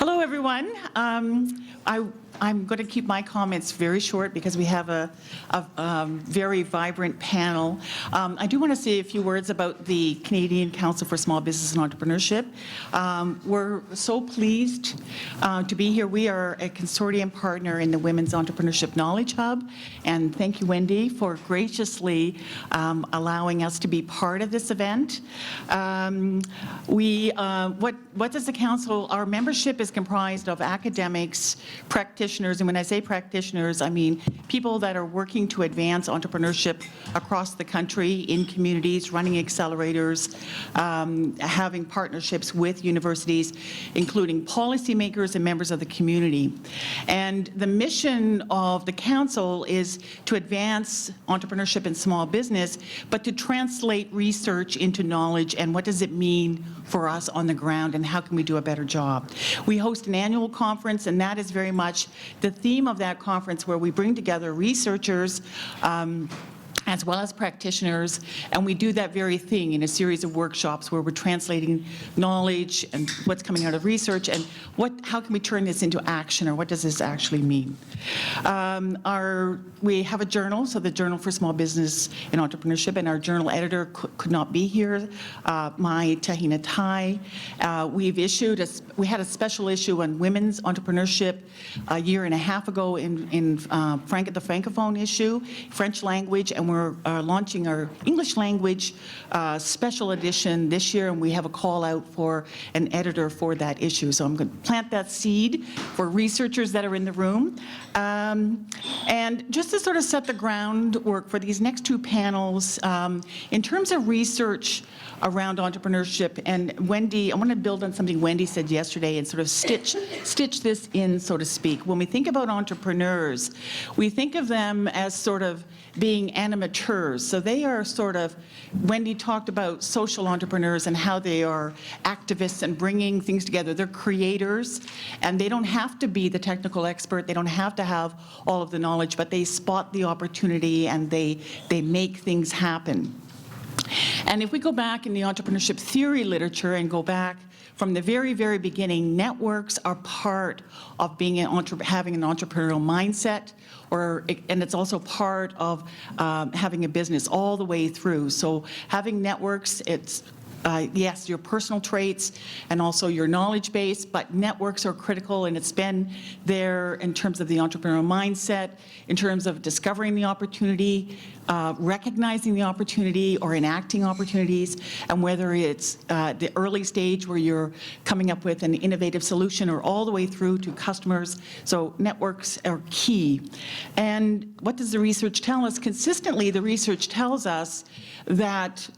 Hello, everyone. I'm going to keep my comments very short because we have a very vibrant panel. I do want to say a few words about the Canadian Council for Small Business and Entrepreneurship. We're so pleased to be here. We are a consortium partner in the Women's Entrepreneurship Knowledge Hub, and thank you, Wendy, for graciously allowing us to be part of this event. What does the Council, our membership is comprised of academics, practitioners, and when I say practitioners, I mean people that are working to advance entrepreneurship across the country in communities, running accelerators, having partnerships with universities, including policymakers and members of the community. And the mission of the Council is to advance entrepreneurship and small business, but to translate research into knowledge and what does it mean for us on the ground and how can we do a better job. We host an annual conference, and that is very much the theme of that conference, where we bring together researchers as well as practitioners, and we do that very thing in a series of workshops where we're translating knowledge and what's coming out of research and how can we turn this into action, or what does this actually mean. We have a journal, so the Journal for Small Business and Entrepreneurship, and our journal editor could not be here, Mai Thi Thanh Thai. We had a special issue on women's entrepreneurship a year and a half ago in the Francophone issue, French language, and we're launching our English language special edition this year, and we have a call out for an editor for that issue. So I'm going to plant that seed for researchers that are in the room. And just to sort of set the groundwork for these next two panels, in terms of research around entrepreneurship, and Wendy, I want to build on something Wendy said yesterday and sort of stitch this in, so to speak. When we think about entrepreneurs, we think of them as sort of being animateurs. So they are sort of, Wendy talked about social entrepreneurs and how they are activists and bringing things together. They're creators, and they don't have to be the technical expert. They don't have to have all of the knowledge, but they spot the opportunity and they make things happen. And if we go back in the entrepreneurship theory literature and go back from the very, very beginning, networks are part of being having an entrepreneurial mindset, and it's also part of having a business all the way through. So having networks, it's yes, your personal traits and also your knowledge base, but networks are critical, and it's been there in terms of the entrepreneurial mindset, in terms of discovering the opportunity, recognizing the opportunity or enacting opportunities, and whether it's the early stage where you're coming up with an innovative solution or all the way through to customers. So networks are key. And what does the research tell us? Consistently, the research tells us that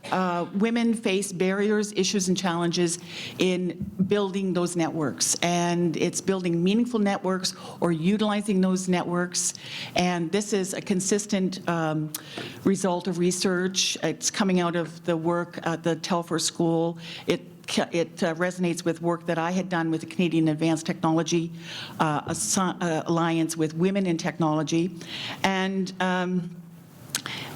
women face barriers, issues, and challenges in building those networks. And it's building meaningful networks or utilizing those networks. And this is a consistent result of research. It's coming out of the work at the Telfer School. It resonates with work that I had done with the Canadian Advanced Technology Alliance with Women in Technology.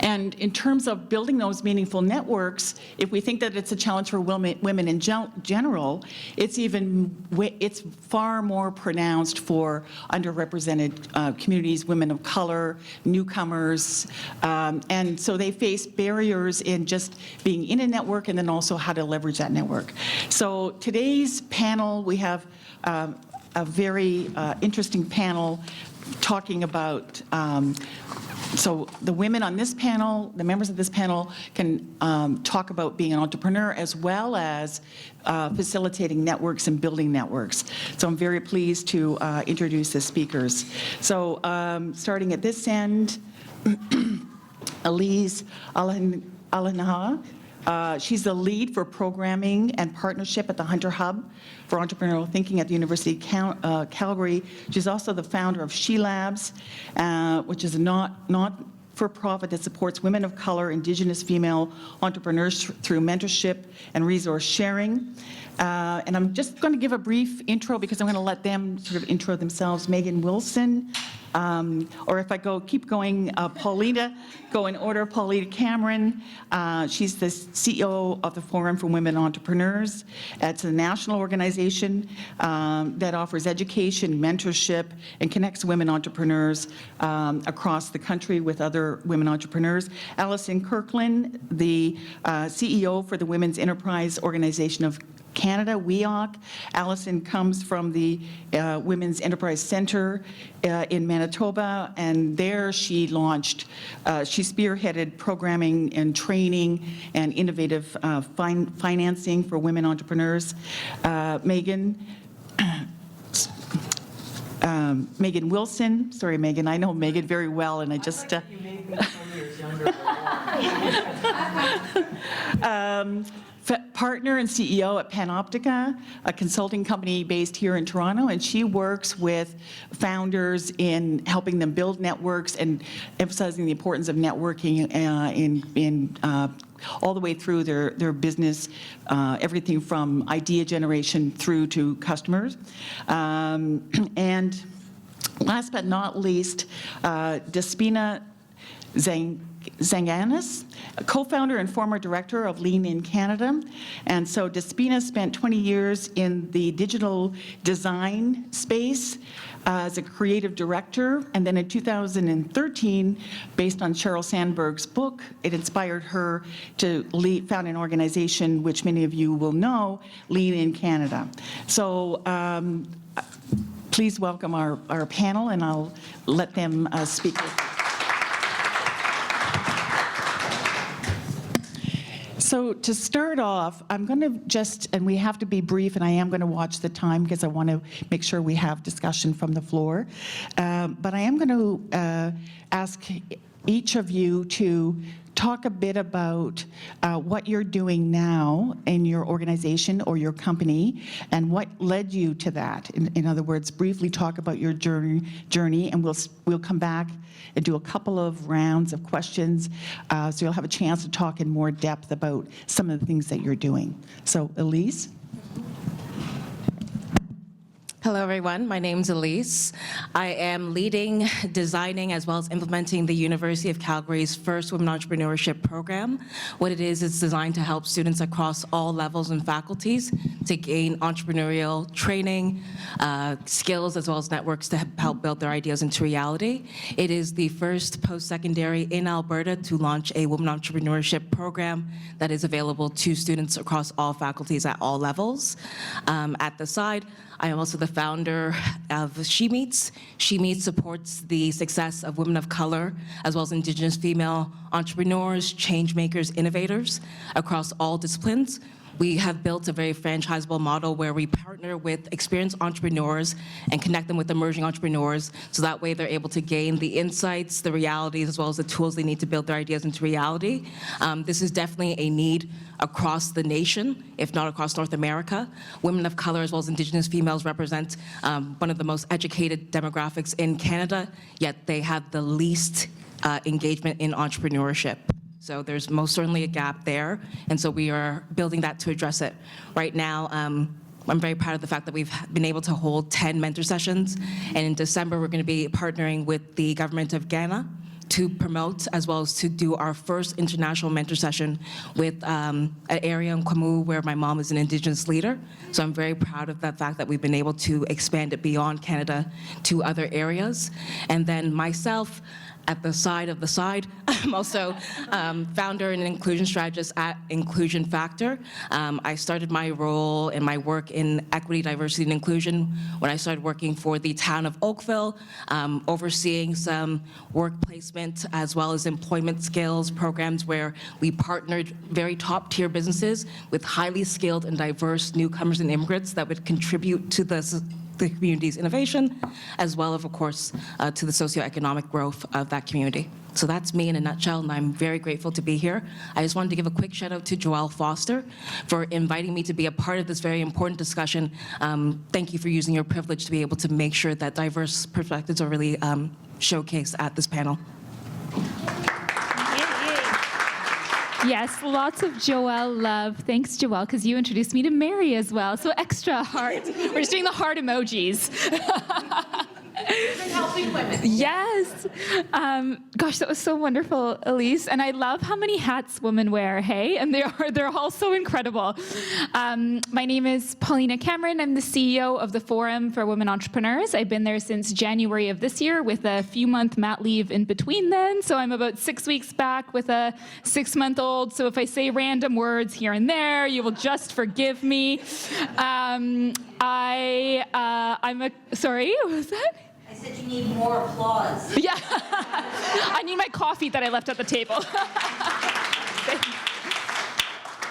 And in terms of building those meaningful networks, if we think that it's a challenge for women in general, it's far more pronounced for underrepresented communities, women of color, newcomers, and so they face barriers in just being in a network and then also how to leverage that network. So today's panel, we have a very interesting panel talking about so the women on this panel, the members of this panel, can talk about being an entrepreneur as well as facilitating networks and building networks. So I'm very pleased to introduce the speakers. So starting at this end, Elise Ahenkorah. She's the lead for programming and partnership at the Hunter Hub for Entrepreneurial Thinking at the University of Calgary. She's also the founder of WELab, which is a not-for-profit that supports women of color, Indigenous female entrepreneurs through mentorship and resource sharing. And I'm just going to give a brief intro because I'm going to let them sort of intro themselves. Megann Willson, or if I keep going, Paulina, go in order, Paulina Cameron. She's the CEO of the Forum for Women Entrepreneurs. It's a national organization that offers education, mentorship, and connects women entrepreneurs across the country with other women entrepreneurs. Alison Kirkland, the CEO for the Women's Enterprise Organization of Canada, WEOC. Alison comes from the Women's Enterprise Centre in Manitoba, and there she spearheaded programming and training and innovative financing for women entrepreneurs. Megann Willson, sorry Megann, I know Megann very well, and I just... You made me 10 years younger. Partner and CEO at PANOPTIKA, a consulting company based here in Toronto, and she works with founders in helping them build networks and emphasizing the importance of networking in all the way through their business, everything from idea generation through to customers. And last but not least, Despina Zanganas, a co-founder and former director of Lean in Canada. And so Despina spent 20 years in the digital design space as a creative director. And then in 2013, based on Sheryl Sandberg's book, it inspired her to found an organization which many of you will know, Lean in Canada. So please welcome our panel, and I'll let them speak. So to start off, I'm going to and we have to be brief, and I am going to watch the time because I want to make sure we have discussion from the floor. But I am going to ask each of you to talk a bit about what you're doing now in your organization or your company and what led you to that. In other words, briefly talk about your journey, and we'll come back and do a couple of rounds of questions, so you'll have a chance to talk in more depth about some of the things that you're doing. So, Elise? Hello, everyone. My name's Elise. I am leading, designing, as well as implementing the University of Calgary's first Women Entrepreneurship program. What it is, it's designed to help students across all levels and faculties to gain entrepreneurial training, skills, as well as networks to help build their ideas into reality. It is the first post-secondary in Alberta to launch a Women Entrepreneurship program that is available to students across all faculties at all levels. At the side, I am also the founder of She Meets. She Meets supports the success of women of color, as well as Indigenous female entrepreneurs, change makers, innovators across all disciplines. We have built a very franchisable model where we partner with experienced entrepreneurs and connect them with emerging entrepreneurs, so that way they're able to gain the insights, the realities, as well as the tools they need to build their ideas into reality. This is definitely a need across the nation, if not across North America. Women of color, as well as Indigenous females, represent one of the most educated demographics in Canada, yet they have the least engagement in entrepreneurship. So there's most certainly a gap there, and so we are building that to address it. Right now, I'm very proud of the fact that we've been able to hold 10 mentor sessions, and in December we're going to be partnering with the government of Ghana to promote, as well as to do our first international mentor session with an area in Kwamu where my mom is an Indigenous leader. So I'm very proud of the fact that we've been able to expand it beyond Canada to other areas. And then myself, at the side of the side, I'm also founder and inclusion strategist at Inclusion Factor. I started my role and my work in equity, diversity, and inclusion when I started working for the town of Oakville, overseeing some work placement as well as employment skills programs where we partnered very top-tier businesses with highly skilled and diverse newcomers and immigrants that would contribute to the community's innovation, as well as, of course, to the socioeconomic growth of that community. So that's me in a nutshell, and I'm very grateful to be here. I just wanted to give a quick shout out to Joelle Foster for inviting me to be a part of this very important discussion. Thank you for using your privilege to be able to make sure that diverse perspectives are really showcased at this panel. Yes, lots of Joelle love. Thanks, Joelle, because you introduced me to Mary as well. So extra heart. We're just doing the heart emojis. Helping women. Yes. Gosh, that was so wonderful, Elise. And I love how many hats women wear, hey? And they're all so incredible. My name is Paulina Cameron. I'm the CEO of the Forum for Women Entrepreneurs. I've been there since January of this year with a few-month mat leave in between then. So I'm about 6 weeks back with a 6-month-old. So if I say random words here and there, you will just forgive me. Sorry, what was that? I said you need more applause. Yeah, I need my coffee that I left at the table.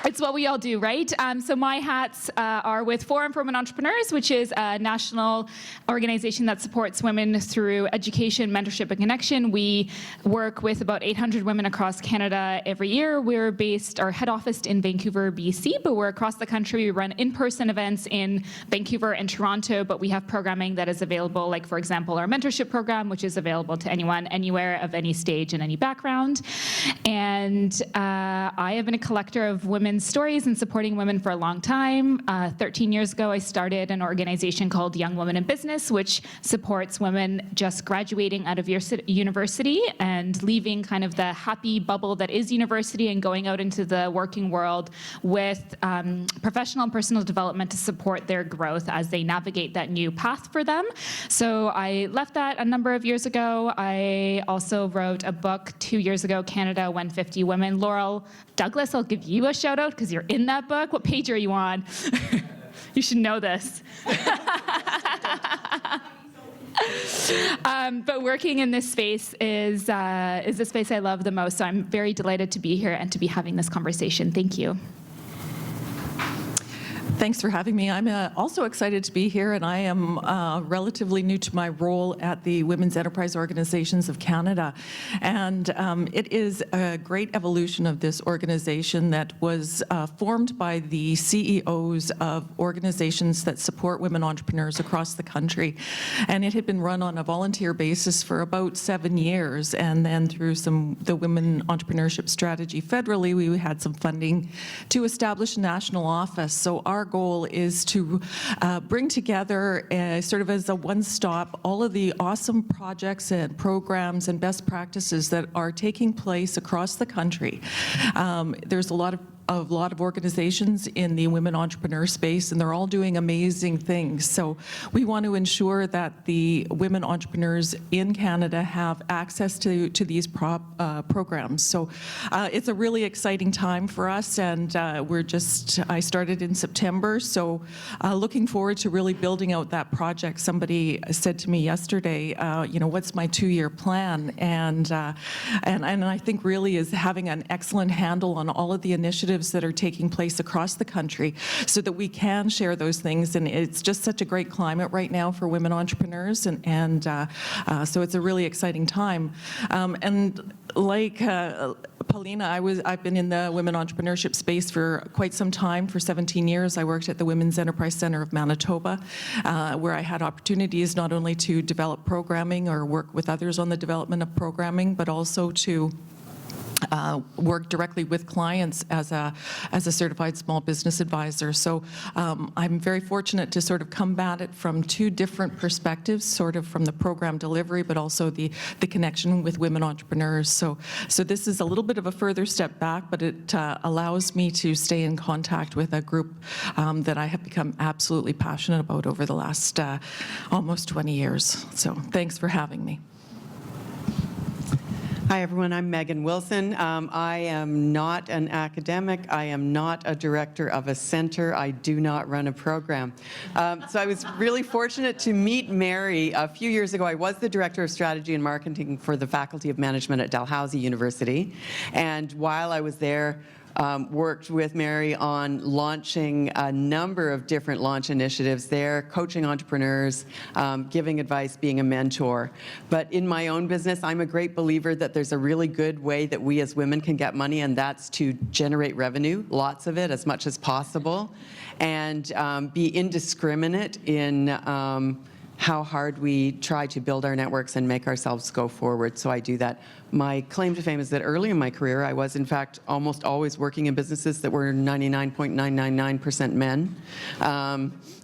It's what we all do, right? So my hats are with Forum for Women Entrepreneurs, which is a national organization that supports women through education, mentorship, and connection. We work with about 800 women across Canada every year. We're based, our head office in Vancouver, BC, but we're across the country. We run in-person events in Vancouver and Toronto, but we have programming that is available, like, for example, our mentorship program, which is available to anyone, anywhere, of any stage and any background. And I have been a collector of women's stories and supporting women for a long time. 13 years ago, I started an organization called Young Women in Business, which supports women just graduating out of university and leaving kind of the happy bubble that is university and going out into the working world with professional and personal development to support their growth as they navigate that new path for them. So I left that a number of years ago. I also wrote a book 2 years ago, Canada When 50 Women. Laurel Douglas, I'll give you a shout out because you're in that book. What page are you on? You should know this. But working in this space is the space I love the most. So I'm very delighted to be here and to be having this conversation. Thank you. Thanks for having me. I'm also excited to be here, and I am relatively new to my role at the Women's Enterprise Organizations of Canada. And it is a great evolution of this organization that was formed by the CEOs of organizations that support women entrepreneurs across the country. And it had been run on a volunteer basis for about 7 years. And then through the Women Entrepreneurship Strategy federally, we had some funding to establish a national office. So our goal is to bring together sort of as a one-stop all of the awesome projects and programs and best practices that are taking place across the country. There's a lot of organizations in the women entrepreneur space, and they're all doing amazing things. So we want to ensure that the women entrepreneurs in Canada have access to these programs. So it's a really exciting time for us, and I started in September, so looking forward to really building out that project. Somebody said to me yesterday, what's my 2-year plan? And I think really is having an excellent handle on all of the initiatives that are taking place across the country so that we can share those things. And it's just such a great climate right now for women entrepreneurs. And so it's a really exciting time. And like Paulina, I've been in the women entrepreneurship space for quite some time. For 17 years, I worked at the Women's Enterprise Centre of Manitoba, where I had opportunities not only to develop programming or work with others on the development of programming, but also to work directly with clients as a certified small business advisor. So I'm very fortunate to sort of come at it from 2 different perspectives, sort of from the program delivery, but also the connection with women entrepreneurs. So this is a little bit of a further step back, but it allows me to stay in contact with a group that I have become absolutely passionate about over the last almost 20 years. So thanks for having me. Hi, everyone. I'm Megann Willson. I am not an academic. I am not a director of a center. I do not run a program. So I was really fortunate to meet Mary a few years ago. I was the director of strategy and marketing for the Faculty of Management at Dalhousie University. And while I was there, worked with Mary on launching a number of different launch initiatives there, coaching entrepreneurs, giving advice, being a mentor. But in my own business, I'm a great believer that there's a really good way that we as women can get money, and that's to generate revenue, lots of it, as much as possible, and be indiscriminate in how hard we try to build our networks and make ourselves go forward. So I do that. My claim to fame is that early in my career, I was in fact almost always working in businesses that were 99.999% men.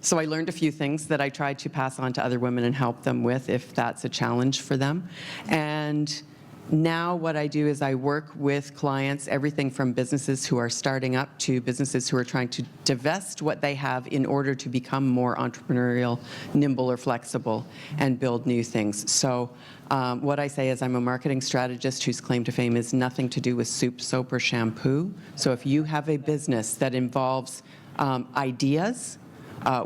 So I learned a few things that I tried to pass on to other women and help them with if that's a challenge for them. And now what I do is I work with clients, everything from businesses who are starting up to businesses who are trying to divest what they have in order to become more entrepreneurial, nimble or flexible, and build new things. So what I say is I'm a marketing strategist whose claim to fame is nothing to do with soup, soap, or shampoo. So if you have a business that involves ideas,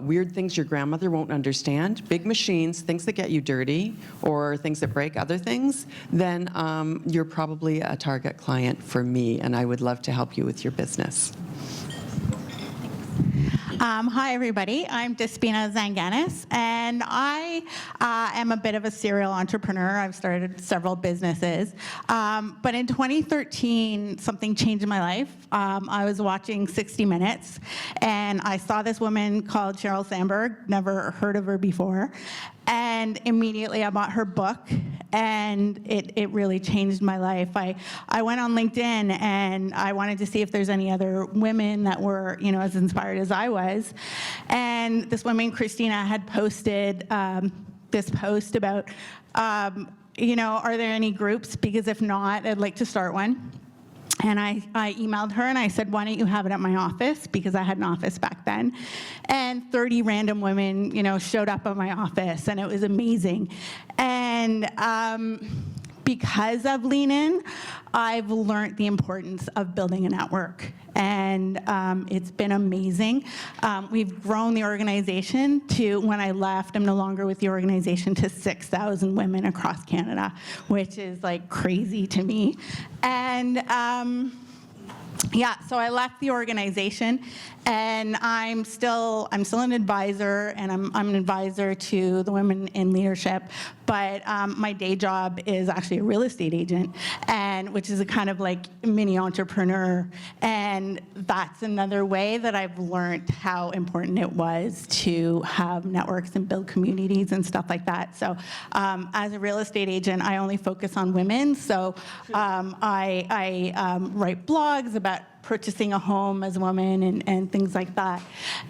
weird things your grandmother won't understand, big machines, things that get you dirty, or things that break other things, then you're probably a target client for me, and I would love to help you with your business. Hi, everybody. I'm Despina Zanganas, and I am a bit of a serial entrepreneur. I've started several businesses. But in 2013, something changed in my life. I was watching 60 Minutes, and I saw this woman called Sheryl Sandberg, never heard of her before. And immediately I bought her book, and it really changed my life. I went on LinkedIn, and I wanted to see if there's any other women that were, as inspired as I was. And this woman, Christina, had posted this post about, are there any groups? Because if not, I'd like to start one. And I emailed her and I said, why don't you have it at my office? Because I had an office back then. And 30 random women, showed up at my office, and it was amazing. And because of Lean In, I've learned the importance of building a network. And it's been amazing. We've grown the organization to, when I left, I'm no longer with the organization, to 6,000 women across Canada, which is like crazy to me. And so I left the organization, and I'm still an advisor, and I'm an advisor to the women in leadership. But my day job is actually a real estate agent, and which is a kind of like mini entrepreneur. And that's another way that I've learned how important it was to have networks and build communities and stuff like that. So as a real estate agent, I only focus on women. So I write blogs about purchasing a home as a woman and things like that.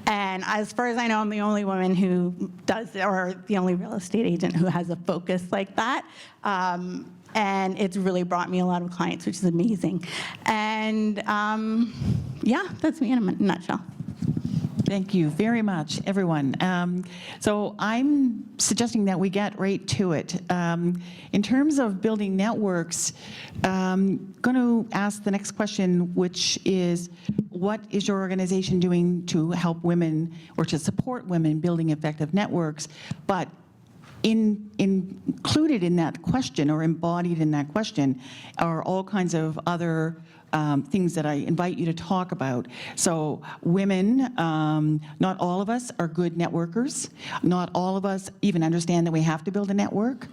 And as far as I know, I'm the only woman who does, or the only real estate agent who has a focus like that. And it's really brought me a lot of clients, which is amazing. And that's me in a nutshell. Thank you very much, everyone. So I'm suggesting that we get right to it. In terms of building networks, I'm going to ask the next question, which is, what is your organization doing to help women or to support women building effective networks? But included in that question, or embodied in that question, are all kinds of other things that I invite you to talk about. So women, not all of us are good networkers. Not all of us even understand that we have to build a network.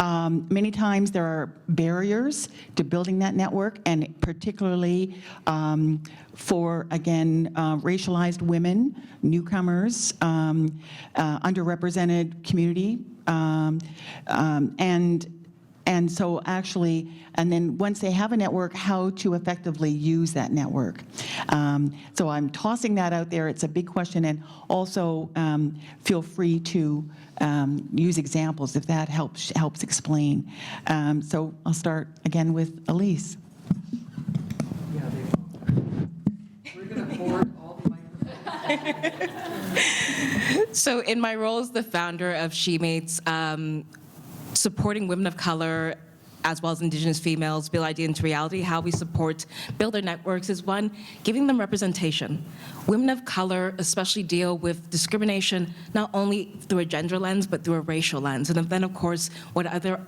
Many times there are barriers to building that network, and particularly for, again, racialized women, newcomers, underrepresented community, and so actually, and then once they have a network, how to effectively use that network. So I'm tossing that out there. It's a big question, and also feel free to use examples if that helps explain. So I'll start again with Elise. Yeah, they will. We're going to forward all the microphones. So in my role as the founder of SheMates, supporting women of color as well as Indigenous females build idea into reality, how we support build their networks is, one, giving them representation. Women of color especially deal with discrimination not only through a gender lens, but through a racial lens. And then, of course, what other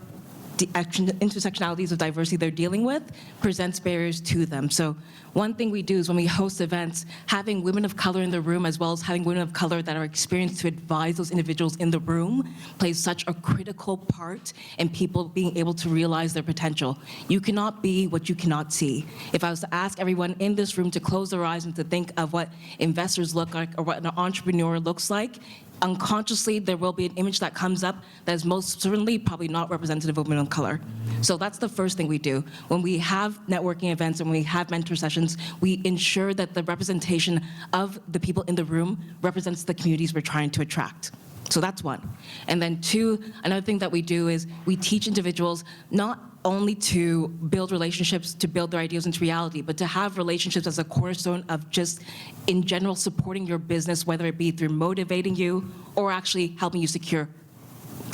intersectionalities of diversity they're dealing with presents barriers to them. So one thing we do is when we host events, having women of color in the room, as well as having women of color that are experienced to advise those individuals in the room, plays such a critical part in people being able to realize their potential. You cannot be what you cannot see. If I was to ask everyone in this room to close their eyes and to think of what investors look like or what an entrepreneur looks like, unconsciously there will be an image that comes up that is most certainly probably not representative of women of color. So that's the first thing we do. When we have networking events and when we have mentor sessions, we ensure that the representation of the people in the room represents the communities we're trying to attract. So that's one. And then two, another thing that we do is we teach individuals not only to build relationships, to build their ideas into reality, but to have relationships as a cornerstone of just, in general, supporting your business, whether it be through motivating you or actually helping you secure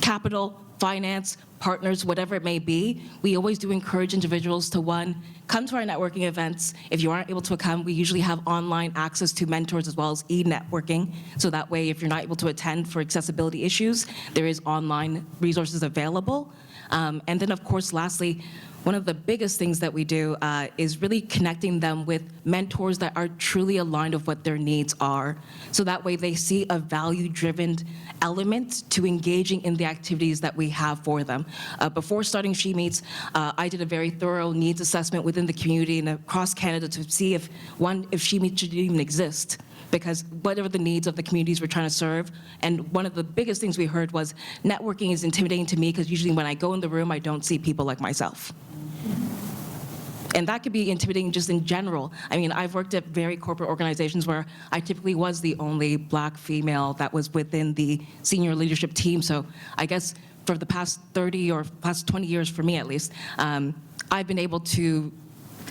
capital, finance, partners, whatever it may be. We always do encourage individuals to, one, come to our networking events. If you aren't able to come, we usually have online access to mentors as well as e-networking. So that way, if you're not able to attend for accessibility issues, there is online resources available. And then, of course, lastly, one of the biggest things that we do is really connecting them with mentors that are truly aligned with what their needs are. So that way they see a value-driven element to engaging in the activities that we have for them. Before starting She Meets, I did a very thorough needs assessment within the community and across Canada to see if She Meets should even exist. Because whatever the needs of the communities we're trying to serve, and one of the biggest things we heard was networking is intimidating to me because usually when I go in the room, I don't see people like myself. And that could be intimidating just in general. I mean, I've worked at very corporate organizations where I typically was the only Black female that was within the senior leadership team. So I guess for the past 30 or past 20 years, for me at least, I've been able to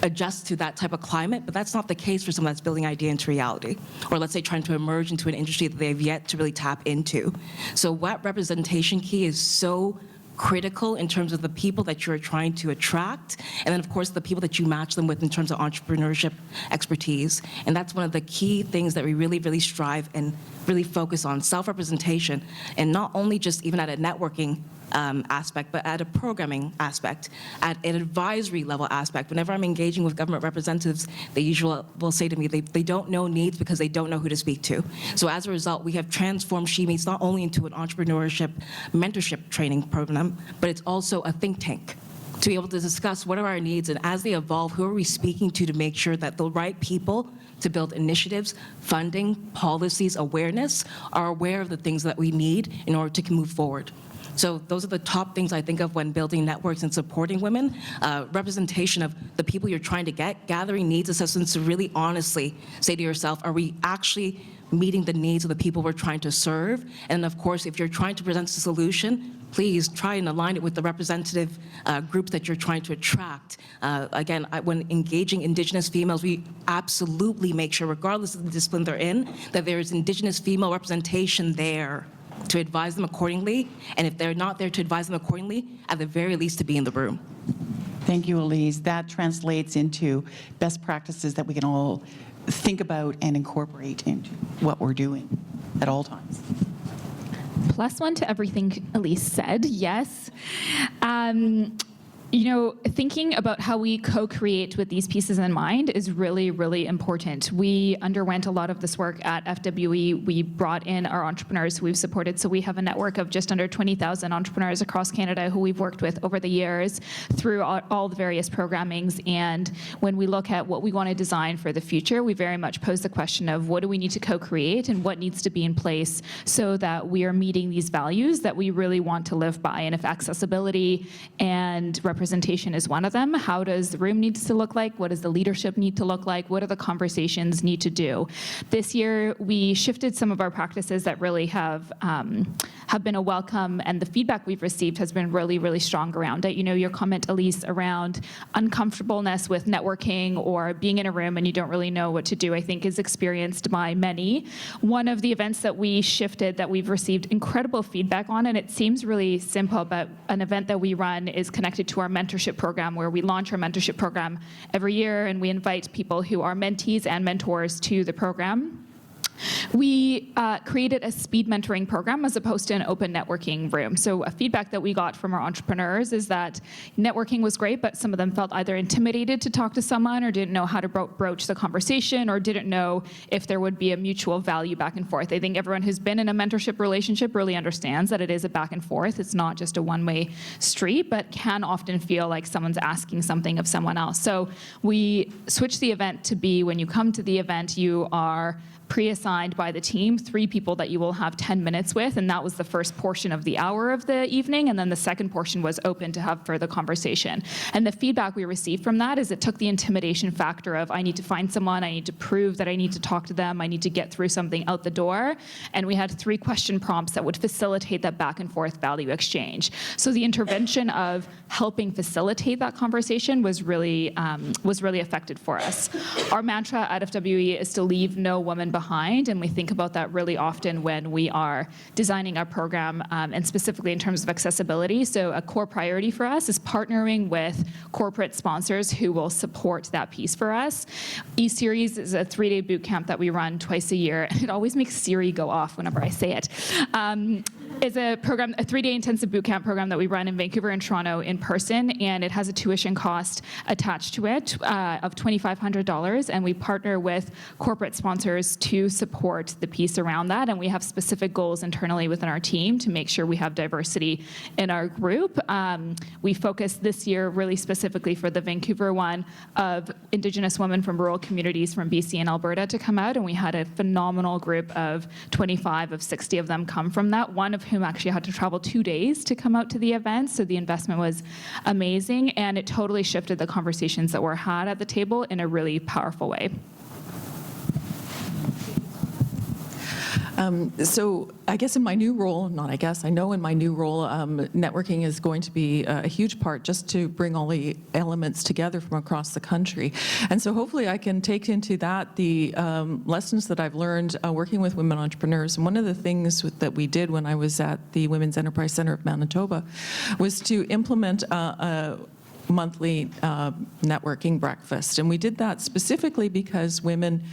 adjust to that type of climate, but that's not the case for someone that's building idea into reality, or let's say trying to emerge into an industry that they've yet to really tap into. So what representation key is so critical in terms of the people that you're trying to attract, and then of course the people that you match them with in terms of entrepreneurship expertise. And that's one of the key things that we really, really strive and really focus on, self-representation, and not only just even at a networking aspect, but at a programming aspect, at an advisory level aspect. Whenever I'm engaging with government representatives, they usually will say to me they don't know needs because they don't know who to speak to. So as a result, we have transformed She Meets not only into an entrepreneurship mentorship training program, but it's also a think tank to be able to discuss what are our needs, and as they evolve, who are we speaking to make sure that the right people to build initiatives, funding, policies, awareness, are aware of the things that we need in order to move forward. So those are the top things I think of when building networks and supporting women. Representation of the people you're trying to get, gathering needs assessments to really honestly say to yourself, are we actually meeting the needs of the people we're trying to serve? And of course, if you're trying to present a solution, please try and align it with the representative groups that you're trying to attract. Again, when engaging Indigenous females, we absolutely make sure, regardless of the discipline they're in, that there is Indigenous female representation there to advise them accordingly, and if they're not there to advise them accordingly, at the very least to be in the room. Thank you, Elise. That translates into best practices that we can all think about and incorporate into what we're doing at all times. +1 to everything Elise said, yes. You know, thinking about how we co-create with these pieces in mind is really, really important. We underwent a lot of this work at FWE. We brought in our entrepreneurs who we've supported. So we have a network of just under 20,000 entrepreneurs across Canada who we've worked with over the years through all the various programmings. And when we look at what we want to design for the future, we very much pose the question of what do we need to co-create and what needs to be in place so that we are meeting these values that we really want to live by. And if accessibility and representation is one of them, how does the room need to look like? What does the leadership need to look like? What do the conversations need to do? This year, we shifted some of our practices that really have been a welcome, and the feedback we've received has been really, really strong around it. You know, your comment, Elise, around uncomfortableness with networking or being in a room and you don't really know what to do, I think is experienced by many. One of the events that we shifted that we've received incredible feedback on, and it seems really simple, but an event that we run is connected to our mentorship program, where we launch our mentorship program every year, and we invite people who are mentees and mentors to the program. We created a speed mentoring program as opposed to an open networking room. So a feedback that we got from our entrepreneurs is that networking was great, but some of them felt either intimidated to talk to someone or didn't know how to broach the conversation or didn't know if there would be a mutual value back and forth. I think everyone who's been in a mentorship relationship really understands that it is a back and forth. It's not just a one-way street, but can often feel like someone's asking something of someone else. So we switched the event to be when you come to the event, you are pre-assigned by the team 3 people that you will have 10 minutes with, and that was the first portion of the hour of the evening, and then the second portion was open to have further conversation. And the feedback we received from that is it took the intimidation factor of I need to find someone, I need to prove that I need to talk to them, I need to get through something out the door, and we had 3 question prompts that would facilitate that back and forth value exchange. So the intervention of helping facilitate that conversation was really effective for us. Our mantra at FWE is to leave no woman behind, and we think about that really often when we are designing our program, and specifically in terms of accessibility. So a core priority for us is partnering with corporate sponsors who will support that piece for us. E-Series is a 3-day boot camp that we run twice a year. It always makes Siri go off whenever I say it. Is a program, a 3-day intensive boot camp program that we run in Vancouver and Toronto in person, and it has a tuition cost attached to it of $2,500, and we partner with corporate sponsors to support the piece around that, and we have specific goals internally within our team to make sure we have diversity in our group. We focused this year really specifically for the Vancouver one of Indigenous women from rural communities from BC and Alberta to come out, and we had a phenomenal group of 25 of 60 of them come from that, one of whom actually had to travel 2 days to come out to the event, so the investment was amazing, and it totally shifted the conversations that were had at the table in a really powerful way. So I guess in my new role, not I guess, I know in my new role, networking is going to be a huge part just to bring all the elements together from across the country. And so hopefully I can take into that the lessons that I've learned working with women entrepreneurs. And one of the things that we did when I was at the Women's Enterprise Centre of Manitoba was to implement a monthly networking breakfast. And we did that specifically because women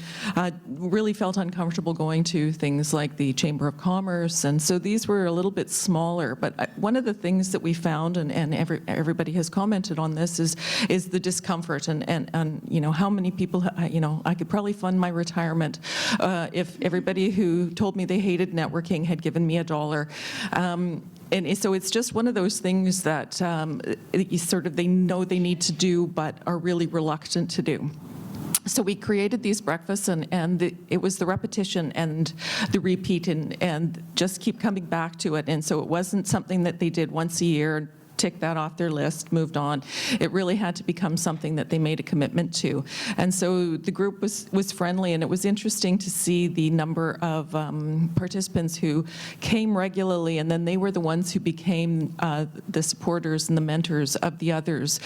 really felt uncomfortable going to things like the Chamber of Commerce. And so these were a little bit smaller. But one of the things that we found, and everybody has commented on this, is the discomfort and you know, how many people, you know, I could probably fund my retirement if everybody who told me they hated networking had given me $1. And so it's just one of those things that they know they need to do, but are really reluctant to do. So we created these breakfasts, and it was the repetition and the repeat and just keep coming back to it. And so it wasn't something that they did once a year, tick that off their list, moved on. It really had to become something that they made a commitment to. And so the group was friendly, and it was interesting to see the number of participants who came regularly, and then they were the ones who became the supporters and the mentors of the others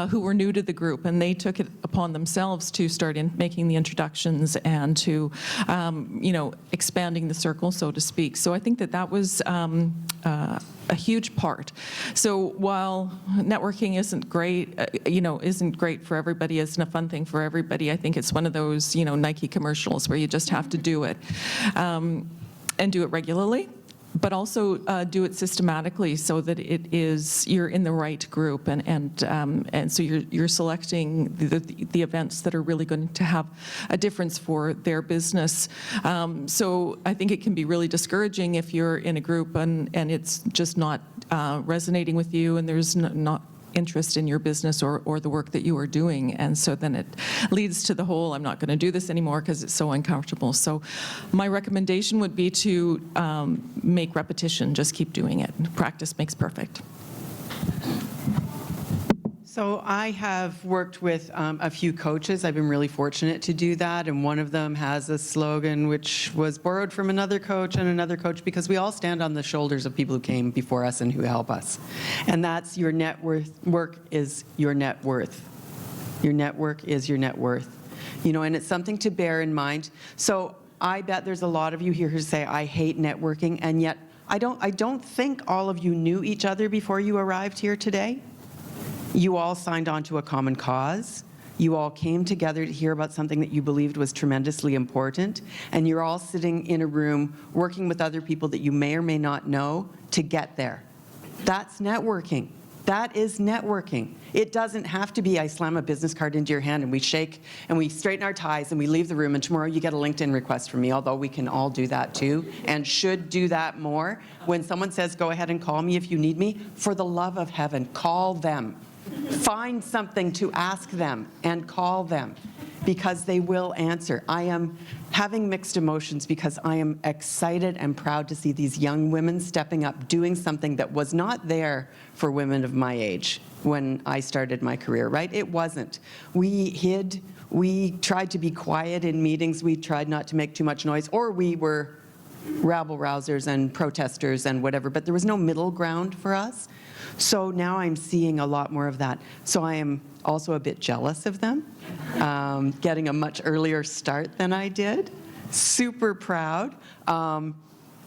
who were new to the group, and they took it upon themselves to start making the introductions and to, you know, expanding the circle, so to speak. So I think that was a huge part. So while networking isn't great, you know, isn't great for everybody, isn't a fun thing for everybody, I think it's one of those, you know, Nike commercials where you just have to do it and do it regularly, but also do it systematically so that you're in the right group, and so you're selecting the events that are really going to have a difference for their business. So I think it can be really discouraging if you're in a group and it's just not resonating with you, and there's not interest in your business or the work that you are doing. And so then it leads to the whole, I'm not going to do this anymore because it's so uncomfortable. So my recommendation would be to make repetition, just keep doing it. Practice makes perfect. So I have worked with a few coaches. I've been really fortunate to do that, and one of them has a slogan which was borrowed from another coach and another coach, because we all stand on the shoulders of people who came before us and who help us. And that's your net worth is your net worth. Your network is your net worth. You know, and it's something to bear in mind. So I bet there's a lot of you here who say, I hate networking, and yet I don't think all of you knew each other before you arrived here today. You all signed on to a common cause. You all came together to hear about something that you believed was tremendously important, and you're all sitting in a room working with other people that you may or may not know to get there. That's networking. That is networking. It doesn't have to be I slam a business card into your hand and we shake and we straighten our ties and we leave the room and tomorrow you get a LinkedIn request from me, although we can all do that too and should do that more. When someone says, go ahead and call me if you need me, for the love of heaven, call them. Find something to ask them and call them, because they will answer. I am having mixed emotions because I am excited and proud to see these young women stepping up, doing something that was not there for women of my age when I started my career, right? It wasn't. We hid, we tried to be quiet in meetings, we tried not to make too much noise, or we were rabble-rousers and protesters and whatever, but there was no middle ground for us. So now I'm seeing a lot more of that. So I am also a bit jealous of them, getting a much earlier start than I did. Super proud, a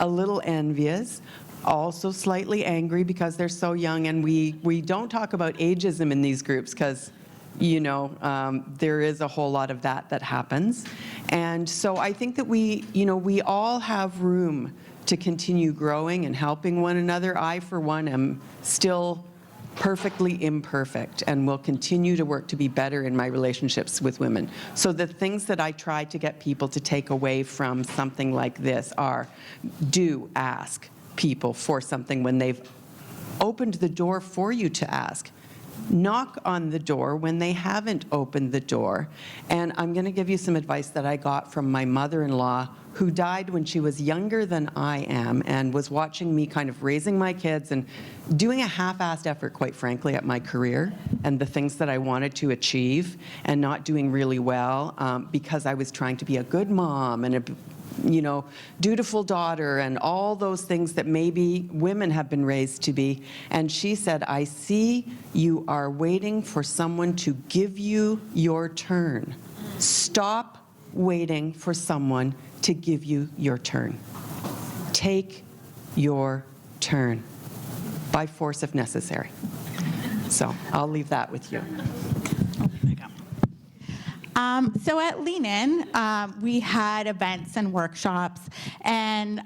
little envious, also slightly angry because they're so young, and we don't talk about ageism in these groups because, you know, there is a whole lot of that happens. And so I think that we all have room to continue growing and helping one another. I, for one, am still perfectly imperfect and will continue to work to be better in my relationships with women. So the things that I try to get people to take away from something like this are, do ask people for something when they've opened the door for you to ask. Knock on the door when they haven't opened the door. And I'm going to give you some advice that I got from my mother-in-law, who died when she was younger than I am and was watching me kind of raising my kids and doing a half-assed effort, quite frankly, at my career and the things that I wanted to achieve, and not doing really well because I was trying to be a good mom and a dutiful daughter and all those things that maybe women have been raised to be. And she said, I see you are waiting for someone to give you your turn. Stop waiting for someone to give you your turn. Take your turn by force if necessary. So I'll leave that with you. So at Lean In, we had events and workshops, and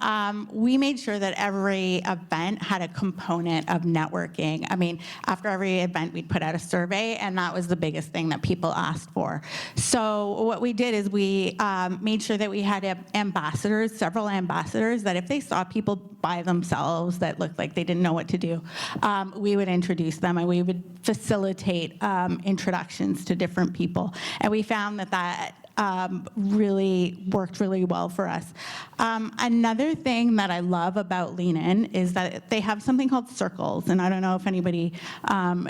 we made sure that every event had a component of networking. I mean, after every event, we'd put out a survey, and that was the biggest thing that people asked for. So what we did is we made sure that we had ambassadors, several ambassadors, that if they saw people by themselves that looked like they didn't know what to do, we would introduce them, and we would facilitate introductions to different people. And we found that really worked really well for us. Another thing that I love about Lean In is that they have something called circles, and I don't know if anybody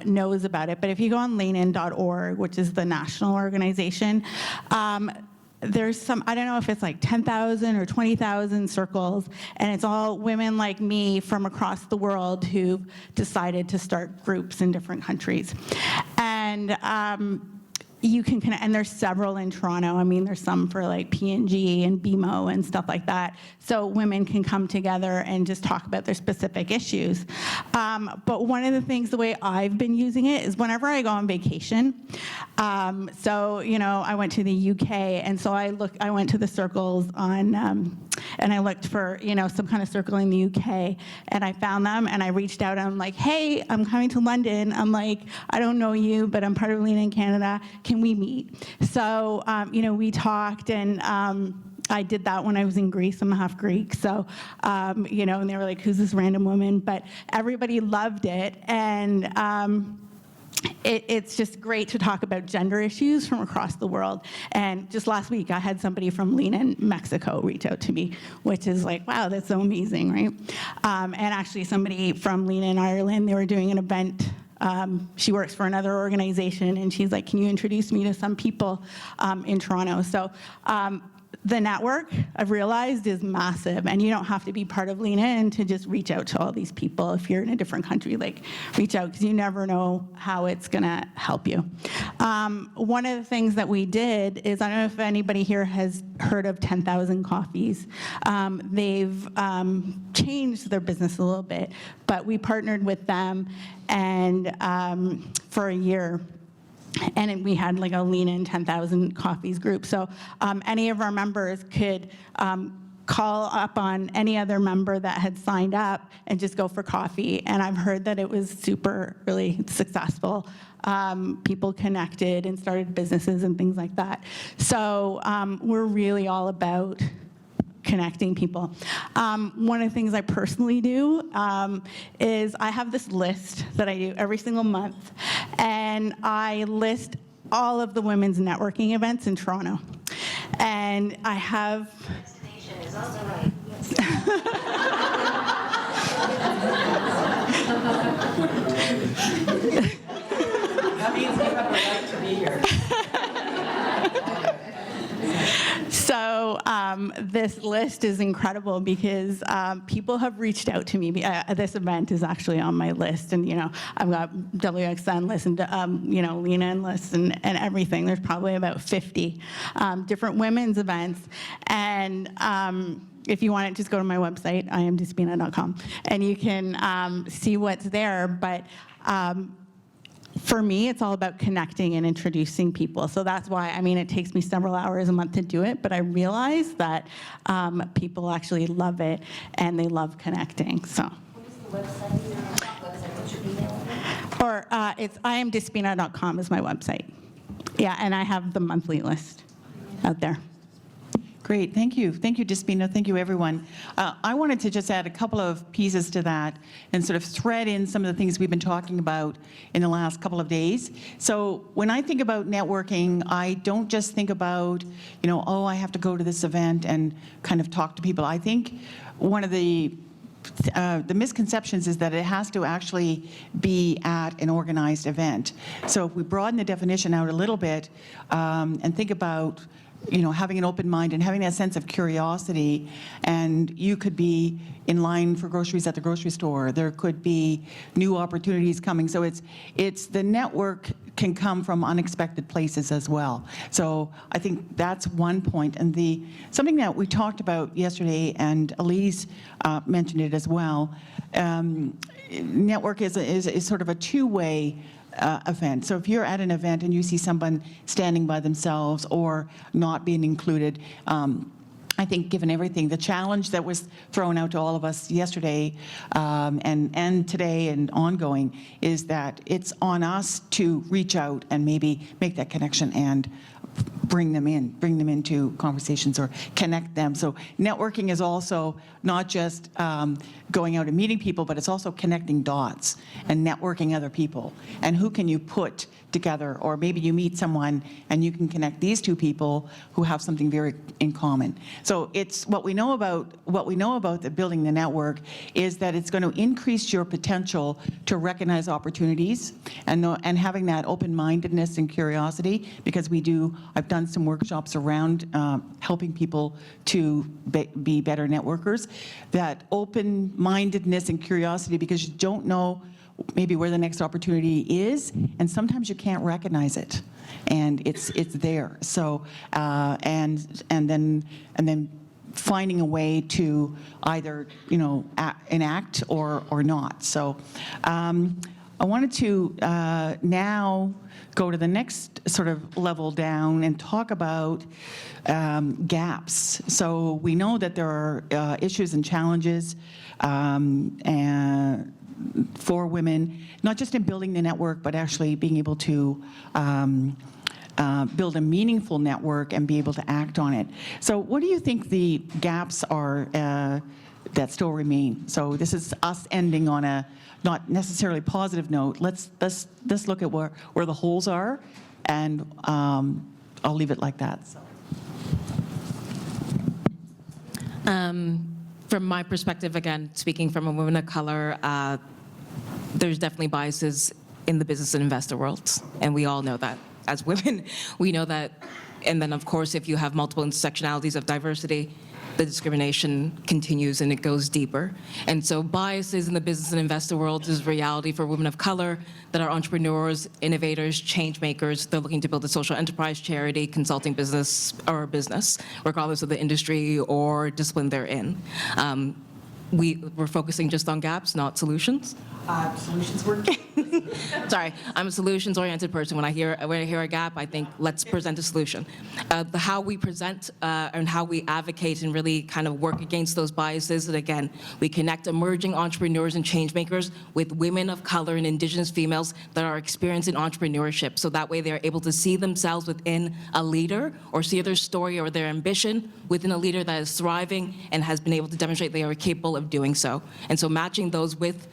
knows about it, but if you go on leanin.org, which is the national organization, there's some, I don't know if it's like 10,000 or 20,000 circles, and it's all women like me from across the world who've decided to start groups in different countries. And you can connect, and there's several in Toronto. I mean, there's some for like P&G and BMO and stuff like that. So women can come together and just talk about their specific issues. But one of the things, the way I've been using it is whenever I go on vacation. So, I went to the UK, and so I went to the circles on, and I looked for, some kind of circle in the UK, and I found them, and I reached out, and I'm like, hey, I'm coming to London. I'm like, I don't know you, but I'm part of Lean In Canada. Can we meet? So, we talked, and I did that when I was in Greece. I'm half Greek, so, and they were like, who's this random woman? But everybody loved it, and it's just great to talk about gender issues from across the world. And just last week, I had somebody from Lean In Mexico reach out to me, which is like, wow, that's so amazing, right? And actually, somebody from Lean In Ireland, they were doing an event. She works for another organization, and she's like, can you introduce me to some people in Toronto? So the network, I've realized, is massive, and you don't have to be part of Lean In to just reach out to all these people. If you're in a different country, like, reach out, because you never know how it's going to help you. One of the things that we did is, I don't know if anybody here has heard of 10,000 Coffees. They've changed their business a little bit, but we partnered with them, and for a year. And we had like a Lean In 10,000 Coffees group. So any of our members could call up on any other member that had signed up and just go for coffee. And I've heard that it was really successful. People connected and started businesses and things like that. So we're really all about connecting people. One of the things I personally do is I have this list that I do every single month, and I list all of the women's networking events in Toronto. And I have... Destination is on the right. That means you have a right to be here. So this list is incredible because people have reached out to me. This event is actually on my list, and I've got WXN list and Lena list and everything. There's probably about 50 different women's events, and if you want it, just go to my website, iamdespina.com, and you can see what's there. But for me, it's all about connecting and introducing people. So that's why, it takes me several hours a month to do it, but I realize that people actually love it and they love connecting. So. What is the website? What's your email? Or it's iamdespina.com is my website. Yeah, and I have the monthly list out there. Great, thank you. Thank you, Despina. Thank you, everyone. I wanted to just add a couple of pieces to that and sort of thread in some of the things we've been talking about in the last couple of days. So when I think about networking, I don't just think about, oh, I have to go to this event and kind of talk to people. I think one of the misconceptions is that it has to actually be at an organized event. So if we broaden the definition out a little bit and think about having an open mind and having that sense of curiosity, and you could be in line for groceries at the grocery store. There could be new opportunities coming. So it's the network can come from unexpected places as well. So I think that's one point. And something that we talked about yesterday, and Elise mentioned it as well, network is sort of a two-way event. So if you're at an event and you see someone standing by themselves or not being included, I think given everything, the challenge that was thrown out to all of us yesterday and today and ongoing is that it's on us to reach out and maybe make that connection and bring them into conversations or connect them. So networking is also not just going out and meeting people, but it's also connecting dots and networking other people. And who can you put together? Or maybe you meet someone and you can connect these two people who have something very in common. So it's what we know about building the network is that it's going to increase your potential to recognize opportunities and having that open-mindedness and curiosity, because I've done some workshops around helping people to be better networkers. That open-mindedness and curiosity, because you don't know maybe where the next opportunity is, and sometimes you can't recognize it, and it's there. So and then finding a way to either enact or not. So I wanted to now go to the next sort of level down and talk about gaps. So we know that there are issues and challenges for women, not just in building the network, but actually being able to build a meaningful network and be able to act on it. So what do you think the gaps are that still remain? So this is us ending on a not necessarily positive note. Let's look at where the holes are, and I'll leave it like that. So. From my perspective, again, speaking from a woman of color, there's definitely biases in the business and investor worlds, and we all know that. As women, we know that. And then, of course, if you have multiple intersectionalities of diversity, the discrimination continues and it goes deeper. And so biases in the business and investor world is reality for women of color that are entrepreneurs, innovators, change makers. They're looking to build a social enterprise, charity, consulting business, regardless of the industry or discipline they're in. We're focusing just on gaps, not solutions. Solutions work. Sorry, I'm a solutions-oriented person. When I hear a gap, I think let's present a solution. How we present and how we advocate and really kind of work against those biases. And again, we connect emerging entrepreneurs and change makers with women of color and Indigenous females that are experienced in entrepreneurship. So that way they're able to see themselves within a leader or see their story or their ambition within a leader that is thriving and has been able to demonstrate they are capable of doing so. And so matching those with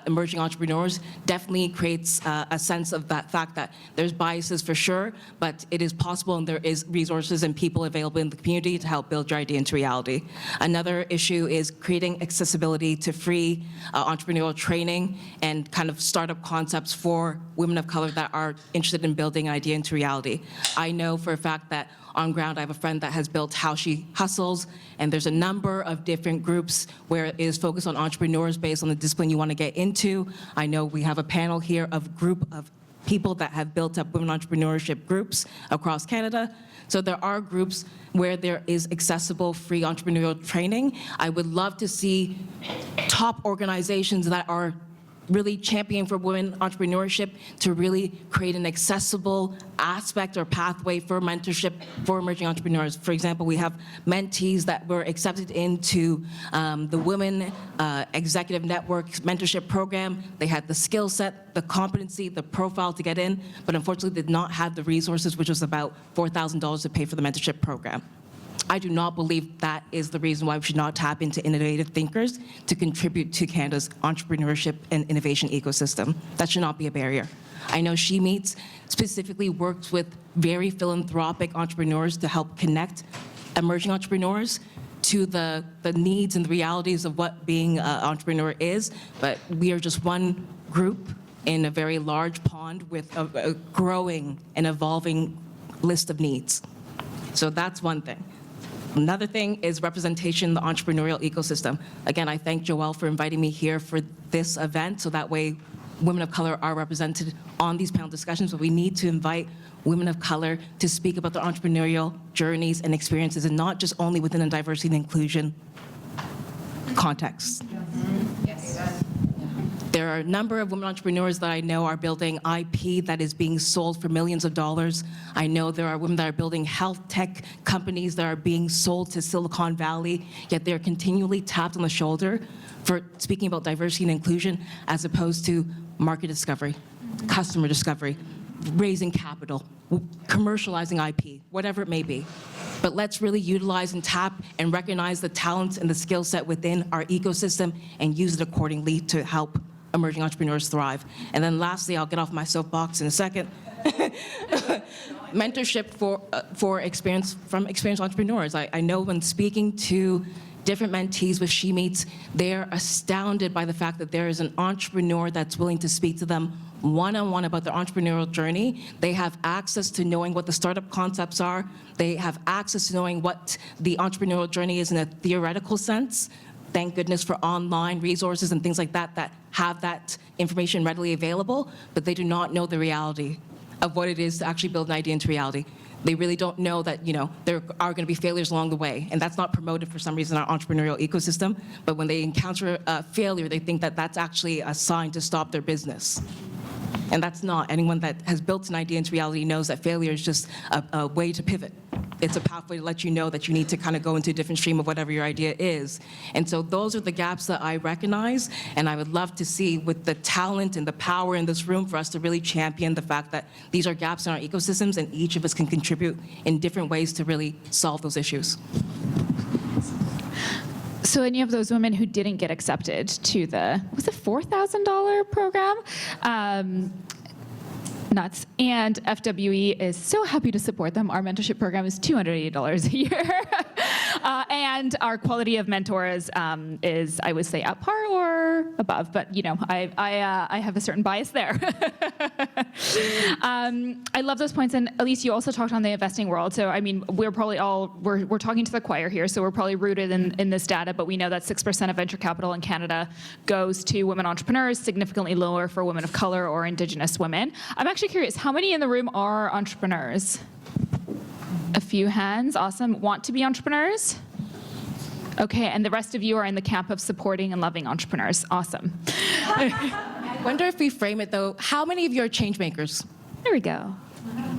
emerging entrepreneurs definitely creates a sense of that fact that there's biases for sure, but it is possible and there is resources and people available in the community to help build your idea into reality. Another issue is creating accessibility to free entrepreneurial training and kind of startup concepts for women of color that are interested in building an idea into reality. I know for a fact that on ground, I have a friend that has built How She Hustles, and there's a number of different groups where it is focused on entrepreneurs based on the discipline you want to get into. I know we have a panel here of group of people that have built up women entrepreneurship groups across Canada. So there are groups where there is accessible free entrepreneurial training. I would love to see top organizations that are really championing for women entrepreneurship to really create an accessible aspect or pathway for mentorship for emerging entrepreneurs. For example, we have mentees that were accepted into the Women Executive Network mentorship program. They had the skill set, the competency, the profile to get in, but unfortunately did not have the resources, which was about $4,000 to pay for the mentorship program. I do not believe that is the reason why we should not tap into innovative thinkers to contribute to Canada's entrepreneurship and innovation ecosystem. That should not be a barrier. I know She Meets specifically works with very philanthropic entrepreneurs to help connect emerging entrepreneurs to the needs and the realities of what being an entrepreneur is, but we are just one group in a very large pond with a growing and evolving list of needs. So that's one thing. Another thing is representation in the entrepreneurial ecosystem. Again, I thank Joelle for inviting me here for this event, so that way women of color are represented on these panel discussions, but we need to invite women of color to speak about their entrepreneurial journeys and experiences, and not just only within a diversity and inclusion context. There are a number of women entrepreneurs that I know are building IP that is being sold for millions of dollars. I know there are women that are building health tech companies that are being sold to Silicon Valley, yet they're continually tapped on the shoulder for speaking about diversity and inclusion as opposed to market discovery, customer discovery, raising capital, commercializing IP, whatever it may be. But let's really utilize and tap and recognize the talents and the skill set within our ecosystem and use it accordingly to help emerging entrepreneurs thrive. And then lastly, I'll get off my soapbox in a second. Mentorship for experienced entrepreneurs. I know when speaking to different mentees with She Meets, they're astounded by the fact that there is an entrepreneur that's willing to speak to them one-on-one about their entrepreneurial journey. They have access to knowing what the startup concepts are. They have access to knowing what the entrepreneurial journey is in a theoretical sense. Thank goodness for online resources and things like that that have that information readily available, but they do not know the reality of what it is to actually build an idea into reality. They really don't know that, there are going to be failures along the way, and that's not promoted for some reason in our entrepreneurial ecosystem, but when they encounter a failure, they think that that's actually a sign to stop their business. And that's not. Anyone that has built an idea into reality knows that failure is just a way to pivot. It's a pathway to let you know that you need to kind of go into a different stream of whatever your idea is. And so those are the gaps that I recognize, and I would love to see with the talent and the power in this room for us to really champion the fact that these are gaps in our ecosystems and each of us can contribute in different ways to really solve those issues. So any of those women who didn't get accepted to the, was it $4,000 program? Nuts. And FWE is so happy to support them. Our mentorship program is $280 a year. And our quality of mentors is, I would say, at par or above, but I have a certain bias there. I love those points. And Elise, you also talked on the investing world. So, I mean, we're probably we're talking to the choir here, so we're probably rooted in this data, but we know that 6% of venture capital in Canada goes to women entrepreneurs, significantly lower for women of color or Indigenous women. I'm actually curious, how many in the room are entrepreneurs? A few hands, awesome. Want to be entrepreneurs? Okay, and the rest of you are in the camp of supporting and loving entrepreneurs. Awesome. wonder if we frame it though, how many of you are change makers? There we go.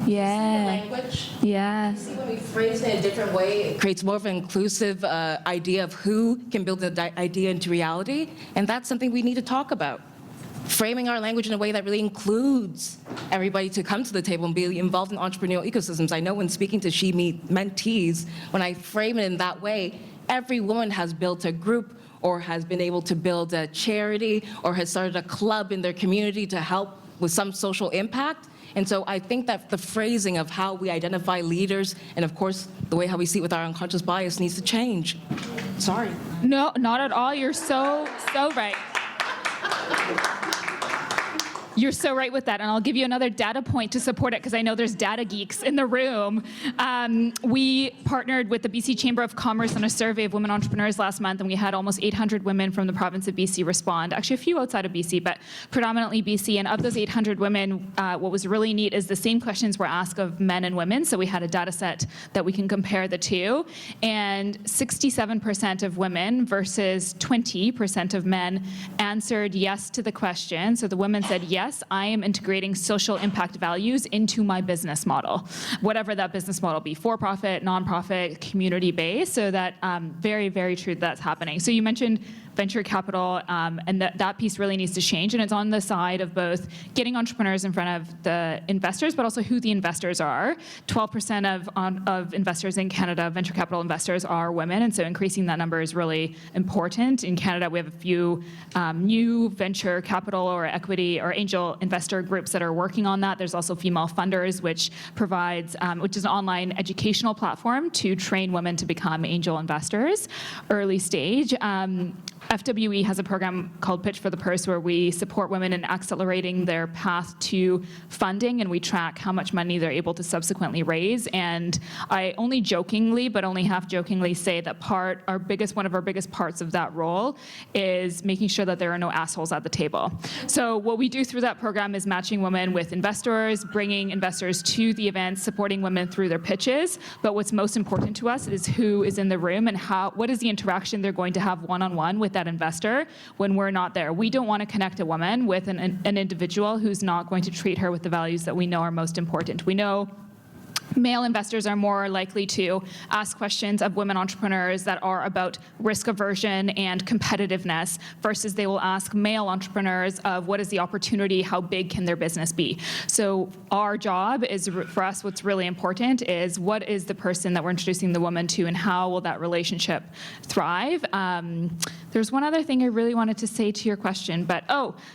Yeah. Language. Yes. When we phrase it in a different way, it creates more of an inclusive idea of who can build the idea into reality, and that's something we need to talk about. Framing our language in a way that really includes everybody to come to the table and be involved in entrepreneurial ecosystems. I know when speaking to She mentees, when I frame it in that way, every woman has built a group or has been able to build a charity or has started a club in their community to help with some social impact. And so I think that the phrasing of how we identify leaders and of course the way how we see it with our unconscious bias needs to change. Sorry. No, not at all. You're so right. You're so right with that, and I'll give you another data point to support it because I know there's data geeks in the room. We partnered with the BC Chamber of Commerce on a survey of women entrepreneurs last month, and we had almost 800 women from the province of BC respond. Actually, a few outside of BC, but predominantly BC. And of those 800 women, what was really neat is the same questions were asked of men and women, so we had a data set that we can compare the two. And 67% of women versus 20% of men answered yes to the question. So the women said, yes, I am integrating social impact values into my business model, whatever that business model be, for-profit, nonprofit, community-based, so that very, very true that's happening. So you mentioned venture capital, and that piece really needs to change, and it's on the side of both getting entrepreneurs in front of the investors, but also who the investors are. 12% of investors in Canada, venture capital investors, are women, and so increasing that number is really important. In Canada, we have a few new venture capital or equity or angel investor groups that are working on that. There's also Female Funders, which provides, which is an online educational platform to train women to become angel investors, early stage. FWE has a program called Pitch for the Purse where we support women in accelerating their path to funding, and we track how much money they're able to subsequently raise. And I only jokingly, but only half jokingly, say that one of our biggest parts of that role is making sure that there are no assholes at the table. So what we do through that program is matching women with investors, bringing investors to the events, supporting women through their pitches. But what's most important to us is who is in the room and what is the interaction they're going to have one-on-one with that investor when we're not there. We don't want to connect a woman with an individual who's not going to treat her with the values that we know are most important. We know male investors are more likely to ask questions of women entrepreneurs that are about risk aversion and competitiveness versus they will ask male entrepreneurs of what is the opportunity, how big can their business be. So our job is, for us, what's really important is what is the person that we're introducing the woman to and how will that relationship thrive. There's one other thing I really wanted to say to your question, but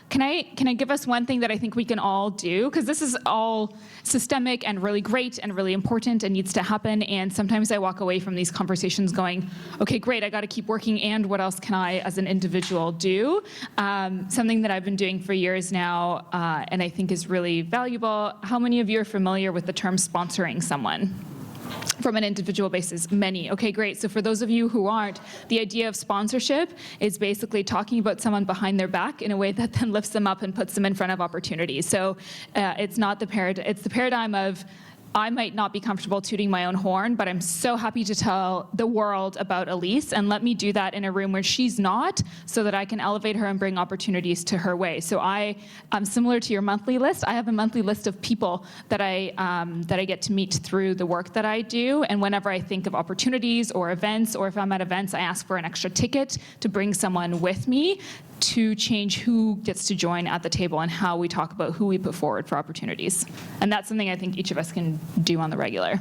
can I give us one thing that I think we can all do? Because this is all systemic and really great and really important and needs to happen. And sometimes I walk away from these conversations going, okay, great, I got to keep working, and what else can I as an individual do? Something that I've been doing for years now, and I think is really valuable. How many of you are familiar with the term sponsoring someone? From an individual basis? Many. Okay, great. So for those of you who aren't, the idea of sponsorship is basically talking about someone behind their back in a way that then lifts them up and puts them in front of opportunities. So it's not it's the paradigm of, I might not be comfortable tooting my own horn, but I'm so happy to tell the world about Elise, and let me do that in a room where she's not, so that I can elevate her and bring opportunities to her way. So I'm similar to your monthly list. I have a monthly list of people that I get to meet through the work that I do, and whenever I think of opportunities or events, or if I'm at events, I ask for an extra ticket to bring someone with me to change who gets to join at the table and how we talk about who we put forward for opportunities. And that's something I think each of us can do on the regular.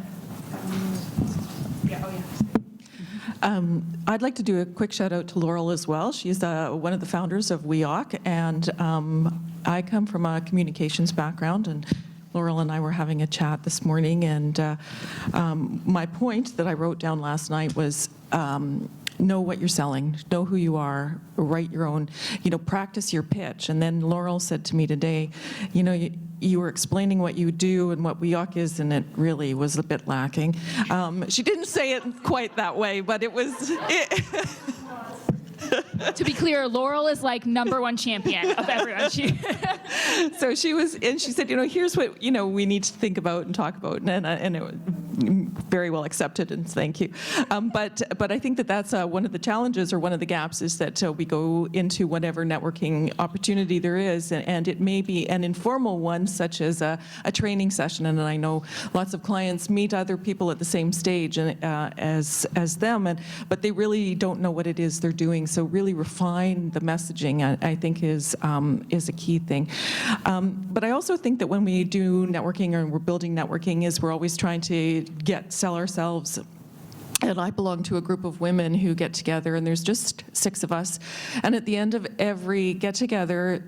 I'd like to do a quick shout out to Laurel as well. She's one of the founders of WEOC, and I come from a communications background, and Laurel and I were having a chat this morning, and my point that I wrote down last night was know what you're selling, know who you are, write your own, practice your pitch. And then Laurel said to me today, you were explaining what you do and what WEOC is, and it really was a bit lacking. She didn't say it quite that way, but it was... To be clear, Laurel is like #1 champion of everyone. So she said, here's what, we need to think about and talk about. And very well accepted, and thank you. But I think that that's one of the challenges, or one of the gaps, is that we go into whatever networking opportunity there is, and it may be an informal one, such as a training session. And I know lots of clients meet other people at the same stage as them, but they really don't know what it is they're doing. So really refine the messaging, I think, is a key thing. But I also think that when we do networking, or we're building networking, is we're always trying to sell ourselves. And I belong to a group of women who get together, and there's just 6 of us. And at the end of every get-together,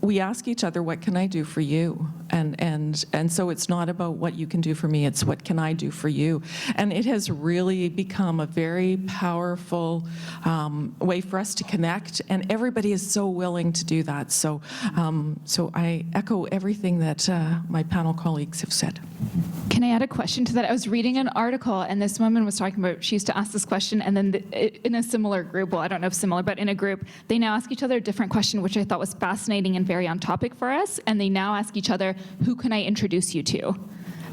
we ask each other, what can I do for you? And so it's not about what you can do for me, it's what can I do for you? And it has really become a very powerful way for us to connect, and everybody is so willing to do that. So I echo everything that my panel colleagues have said. Can I add a question to that? I was reading an article, and this woman was talking about, she used to ask this question, and then in a similar group, well, I don't know if similar, but in a group, they now ask each other a different question, which I thought was fascinating and very on topic for us. And they now ask each other, who can I introduce you to?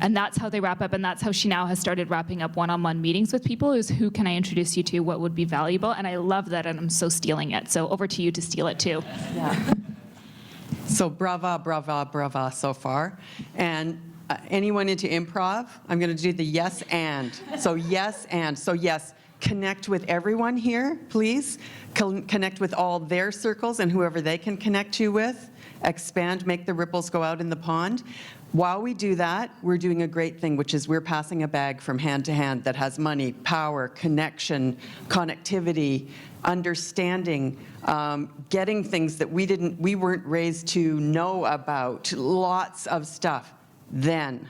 And that's how they wrap up, and that's how she now has started wrapping up one-on-one meetings with people, is who can I introduce you to, what would be valuable? And I love that, and I'm so stealing it. So over to you to steal it too. Yeah. So brava, brava, brava so far. And anyone into improv? I'm going to do the yes and. So yes and. So yes, connect with everyone here, please. Connect with all their circles and whoever they can connect you with. Expand, make the ripples go out in the pond. While we do that, we're doing a great thing, which is we're passing a bag from hand to hand that has money, power, connection, connectivity, understanding, getting things that we weren't raised to know about, lots of stuff. Then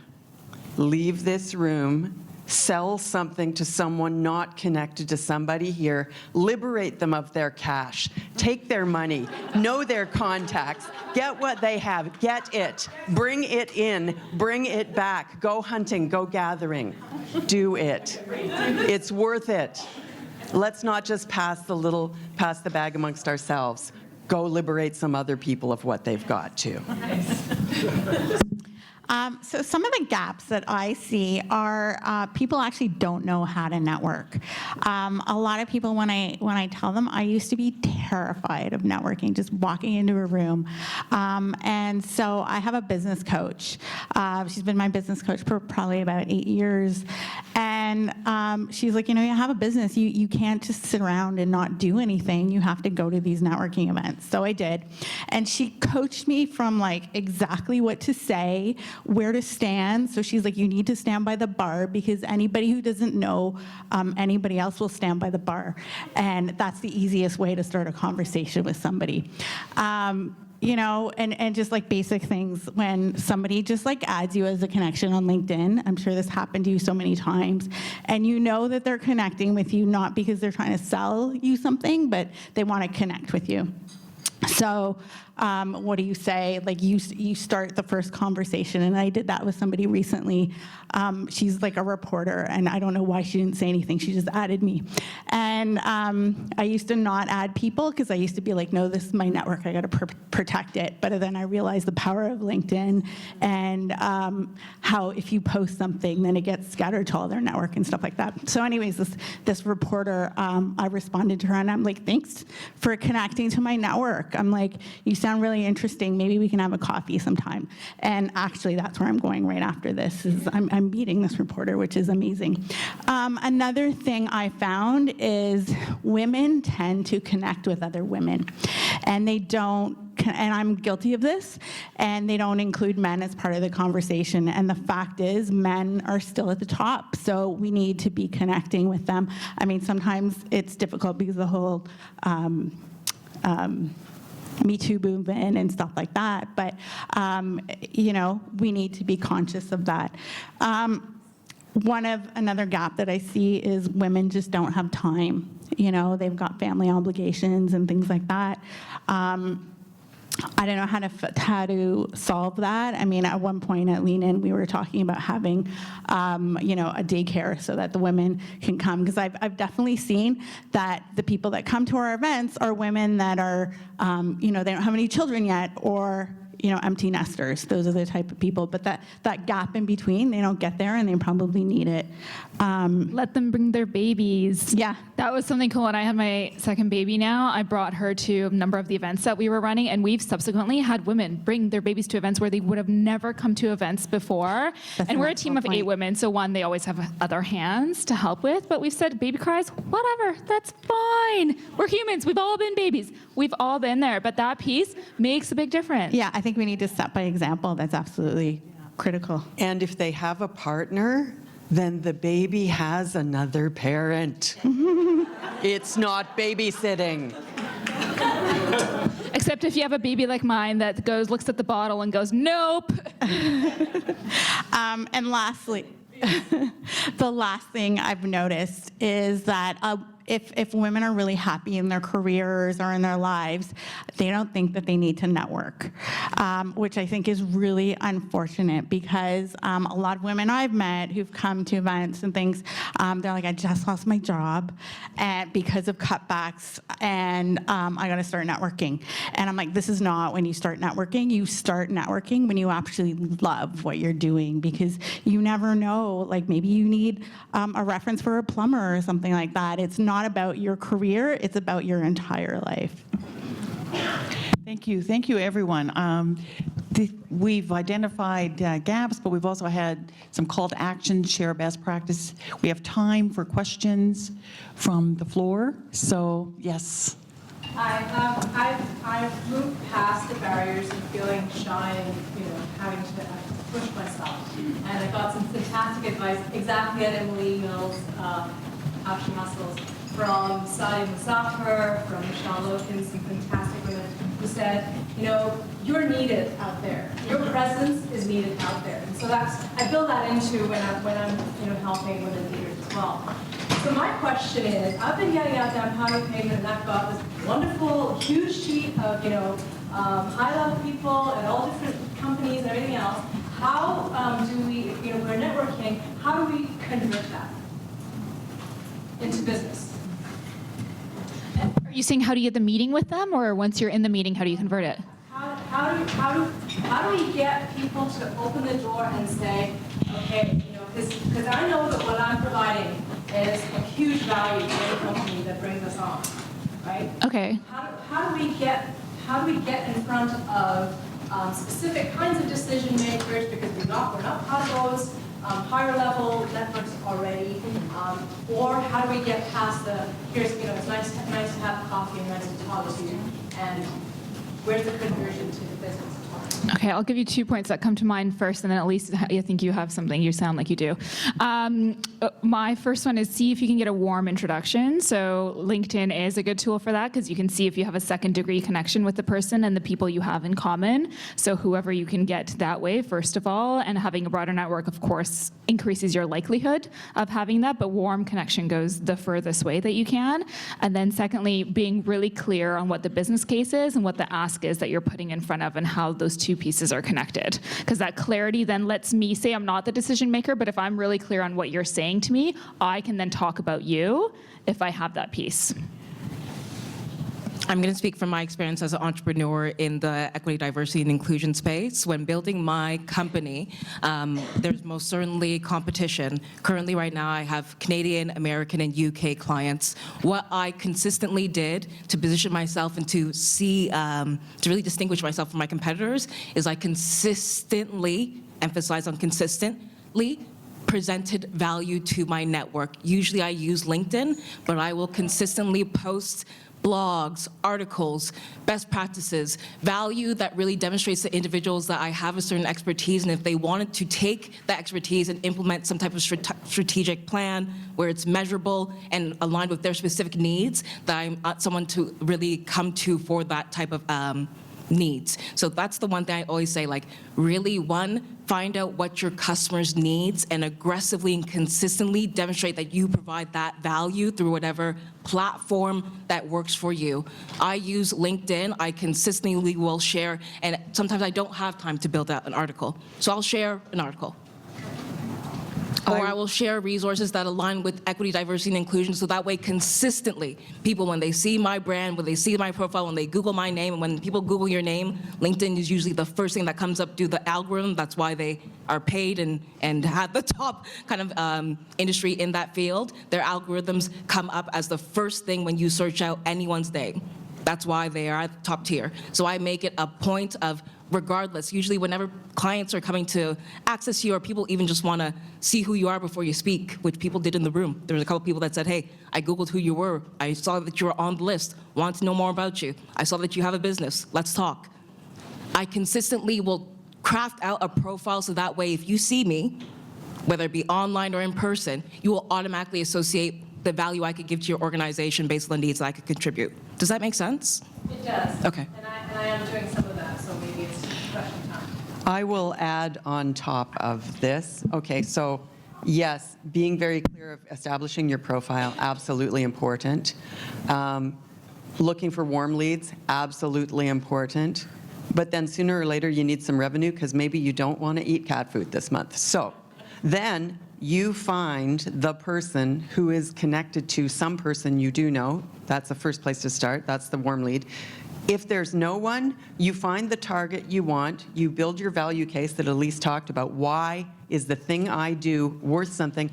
leave this room, sell something to someone not connected to somebody here, liberate them of their cash, take their money, know their contacts, get what they have, get it, bring it in, bring it back, go hunting, go gathering, do it. It's worth it. Let's not just pass the bag amongst ourselves. Go liberate some other people of what they've got too. So some of the gaps that I see are people actually don't know how to network. A lot of people, when I tell them, I used to be terrified of networking, just walking into a room. And so I have a business coach. She's been my business coach for probably about 8 years. And she's like, you have a business. You can't just sit around and not do anything. You have to go to these networking events. So I did. And she coached me from exactly what to say, where to stand. So she's like, you need to stand by the bar, because anybody who doesn't know anybody else will stand by the bar. And that's the easiest way to start a conversation with somebody. And just basic things, when somebody just adds you as a connection on LinkedIn, I'm sure this happened to you so many times, and you know that they're connecting with you not because they're trying to sell you something, but they want to connect with you. So what do you say? You start the first conversation, and I did that with somebody recently. She's a reporter, and I don't know why she didn't say anything. She just added me. And I used to not add people because I used to be like, no, this is my network. I got to protect it. But then I realized the power of LinkedIn and how if you post something, then it gets scattered to all their network and stuff like that. So anyways, this reporter, I responded to her, and I'm like, thanks for connecting to my network. I'm like, you sound really interesting. Maybe we can have a coffee sometime. And actually, that's where I'm going right after this. Is I'm meeting this reporter, which is amazing. Another thing I found is women tend to connect with other women, and they don't. And I'm guilty of this, and they don't include men as part of the conversation. And the fact is, men are still at the top, so we need to be connecting with them. I mean, sometimes it's difficult because the whole Me Too movement and stuff like that, but we need to be conscious of that. Another gap that I see is women just don't have time. They've got family obligations and things like that. I don't know how to solve that. I mean, at one point at Lean In, we were talking about having, a daycare so that the women can come. Because I've definitely seen that the people that come to our events are women that are, they don't have any children yet, or empty nesters. Those are the type of people. But that gap in between, they don't get there, and they probably need it. Let them bring their babies. Yeah. That was something cool. When I had my second baby now, I brought her to a number of the events that we were running, and we've subsequently had women bring their babies to events where they would have never come to events before. That's And we're a an team of excellent 8 point. women, so one, they always have other hands to help with, but we've said baby cries, whatever, that's fine. We're humans, we've all been babies. We've all been there, but that piece makes a big difference. Yeah, I think we need to set by example. That's absolutely critical. And if they have a partner, then the baby has another parent. It's not babysitting. Except if you have a baby like mine that looks at the bottle and goes, nope. And lastly, the last thing I've noticed is that if women are really happy in their careers or in their lives, they don't think that they need to network, which I think is really unfortunate, because a lot of women I've met who've come to events and things, they're like, I just lost my job and because of cutbacks, and I got to start networking. And I'm like, this is not when you start networking. You start networking when you actually love what you're doing, because you never know, like maybe you need a reference for a plumber or something like that. It's not about your career, it's about your entire life. Thank you, everyone. We've identified gaps, but we've also had some call to action, share best practice. We have time for questions from the floor, so yes. I've moved past the barriers of feeling shy and having to push myself, and I got some fantastic advice exactly at Emily Mills' Action Muscles from Sadia Musafir, from Michelle Loken, some fantastic women who said, you're needed out there. Your presence is needed out there. And so I build that into when I'm helping women leaders as well. So my question is, I've been getting out there, I'm powering pavement, and I've got this wonderful, huge sheet of high-level people at all different companies and everything else. How do we, we're networking, how do we convert that into business? Are you saying how do you get the meeting with them, or once you're in the meeting, how do you convert it? How do we get people to open the door and say, okay, because I know that what I'm providing is a huge value to any company that brings us on, right? Okay. How do we get in front of specific kinds of decision makers, because we're not part of those higher level networks already, or how do we get past it's nice to have coffee and nice to talk to you, and where's the conversion to the business? Okay, I'll give you 2 points that come to mind first, and then at least I think you have something. You sound like you do. My first one is see if you can get a warm introduction. So LinkedIn is a good tool for that, because you can see if you have a second-degree connection with the person and the people you have in common. So whoever you can get that way, first of all, and having a broader network, of course, increases your likelihood of having that, but warm connection goes the furthest way that you can. And then secondly, being really clear on what the business case is and what the ask is that you're putting in front of, and how those two pieces are connected. Because that clarity then lets me say I'm not the decision maker, but if I'm really clear on what you're saying to me, I can then talk about you if I have that piece. I'm going to speak from my experience as an entrepreneur in the equity, diversity, and inclusion space. When building my company, there's most certainly competition. Currently, right now, I have Canadian, American, and UK clients. What I consistently did to position myself and to see, to really distinguish myself from my competitors, is I consistently, emphasize on consistently, presented value to my network. Usually I use LinkedIn, but I will consistently post blogs, articles, best practices, value that really demonstrates to individuals that I have a certain expertise, and if they wanted to take that expertise and implement some type of strategic plan where it's measurable and aligned with their specific needs, that I'm someone to really come to for that type of needs. So that's the one thing I always say, like, really, one, find out what your customers' needs and aggressively and consistently demonstrate that you provide that value through whatever platform that works for you. I use LinkedIn. I consistently will share, and sometimes I don't have time to build out an article. So I'll share an article. Or I will share resources that align with equity, diversity, and inclusion, so that way consistently, people, when they see my brand, when they see my profile, when they Google my name, and when people Google your name, LinkedIn is usually the first thing that comes up due to the algorithm. That's why they are paid and have the top kind of industry in that field. Their algorithms come up as the first thing when you search out anyone's name. That's why they are at the top tier. So I make it a point of, regardless, usually whenever clients are coming to access you, or people even just want to see who you are before you speak, which people did in the room. There was a couple people that said, hey, I Googled who you were. I saw that you were on the list, want to know more about you. I saw that you have a business, let's talk. I consistently will craft out a profile so that way if you see me, whether it be online or in person, you will automatically associate the value I could give to your organization based on the needs that I could contribute. Does that make sense? It does. Okay. And I am doing some of that, so maybe it's question time. I will add on top of this. Okay, so yes, being very clear of establishing your profile, absolutely important. Looking for warm leads, absolutely important. But then sooner or later, you need some revenue because maybe you don't want to eat cat food this month. So then you find the person who is connected to some person you do know. That's the first place to start. That's the warm lead. If there's no one, you find the target you want. You build your value case that Elise talked about. Why is the thing I do worth something?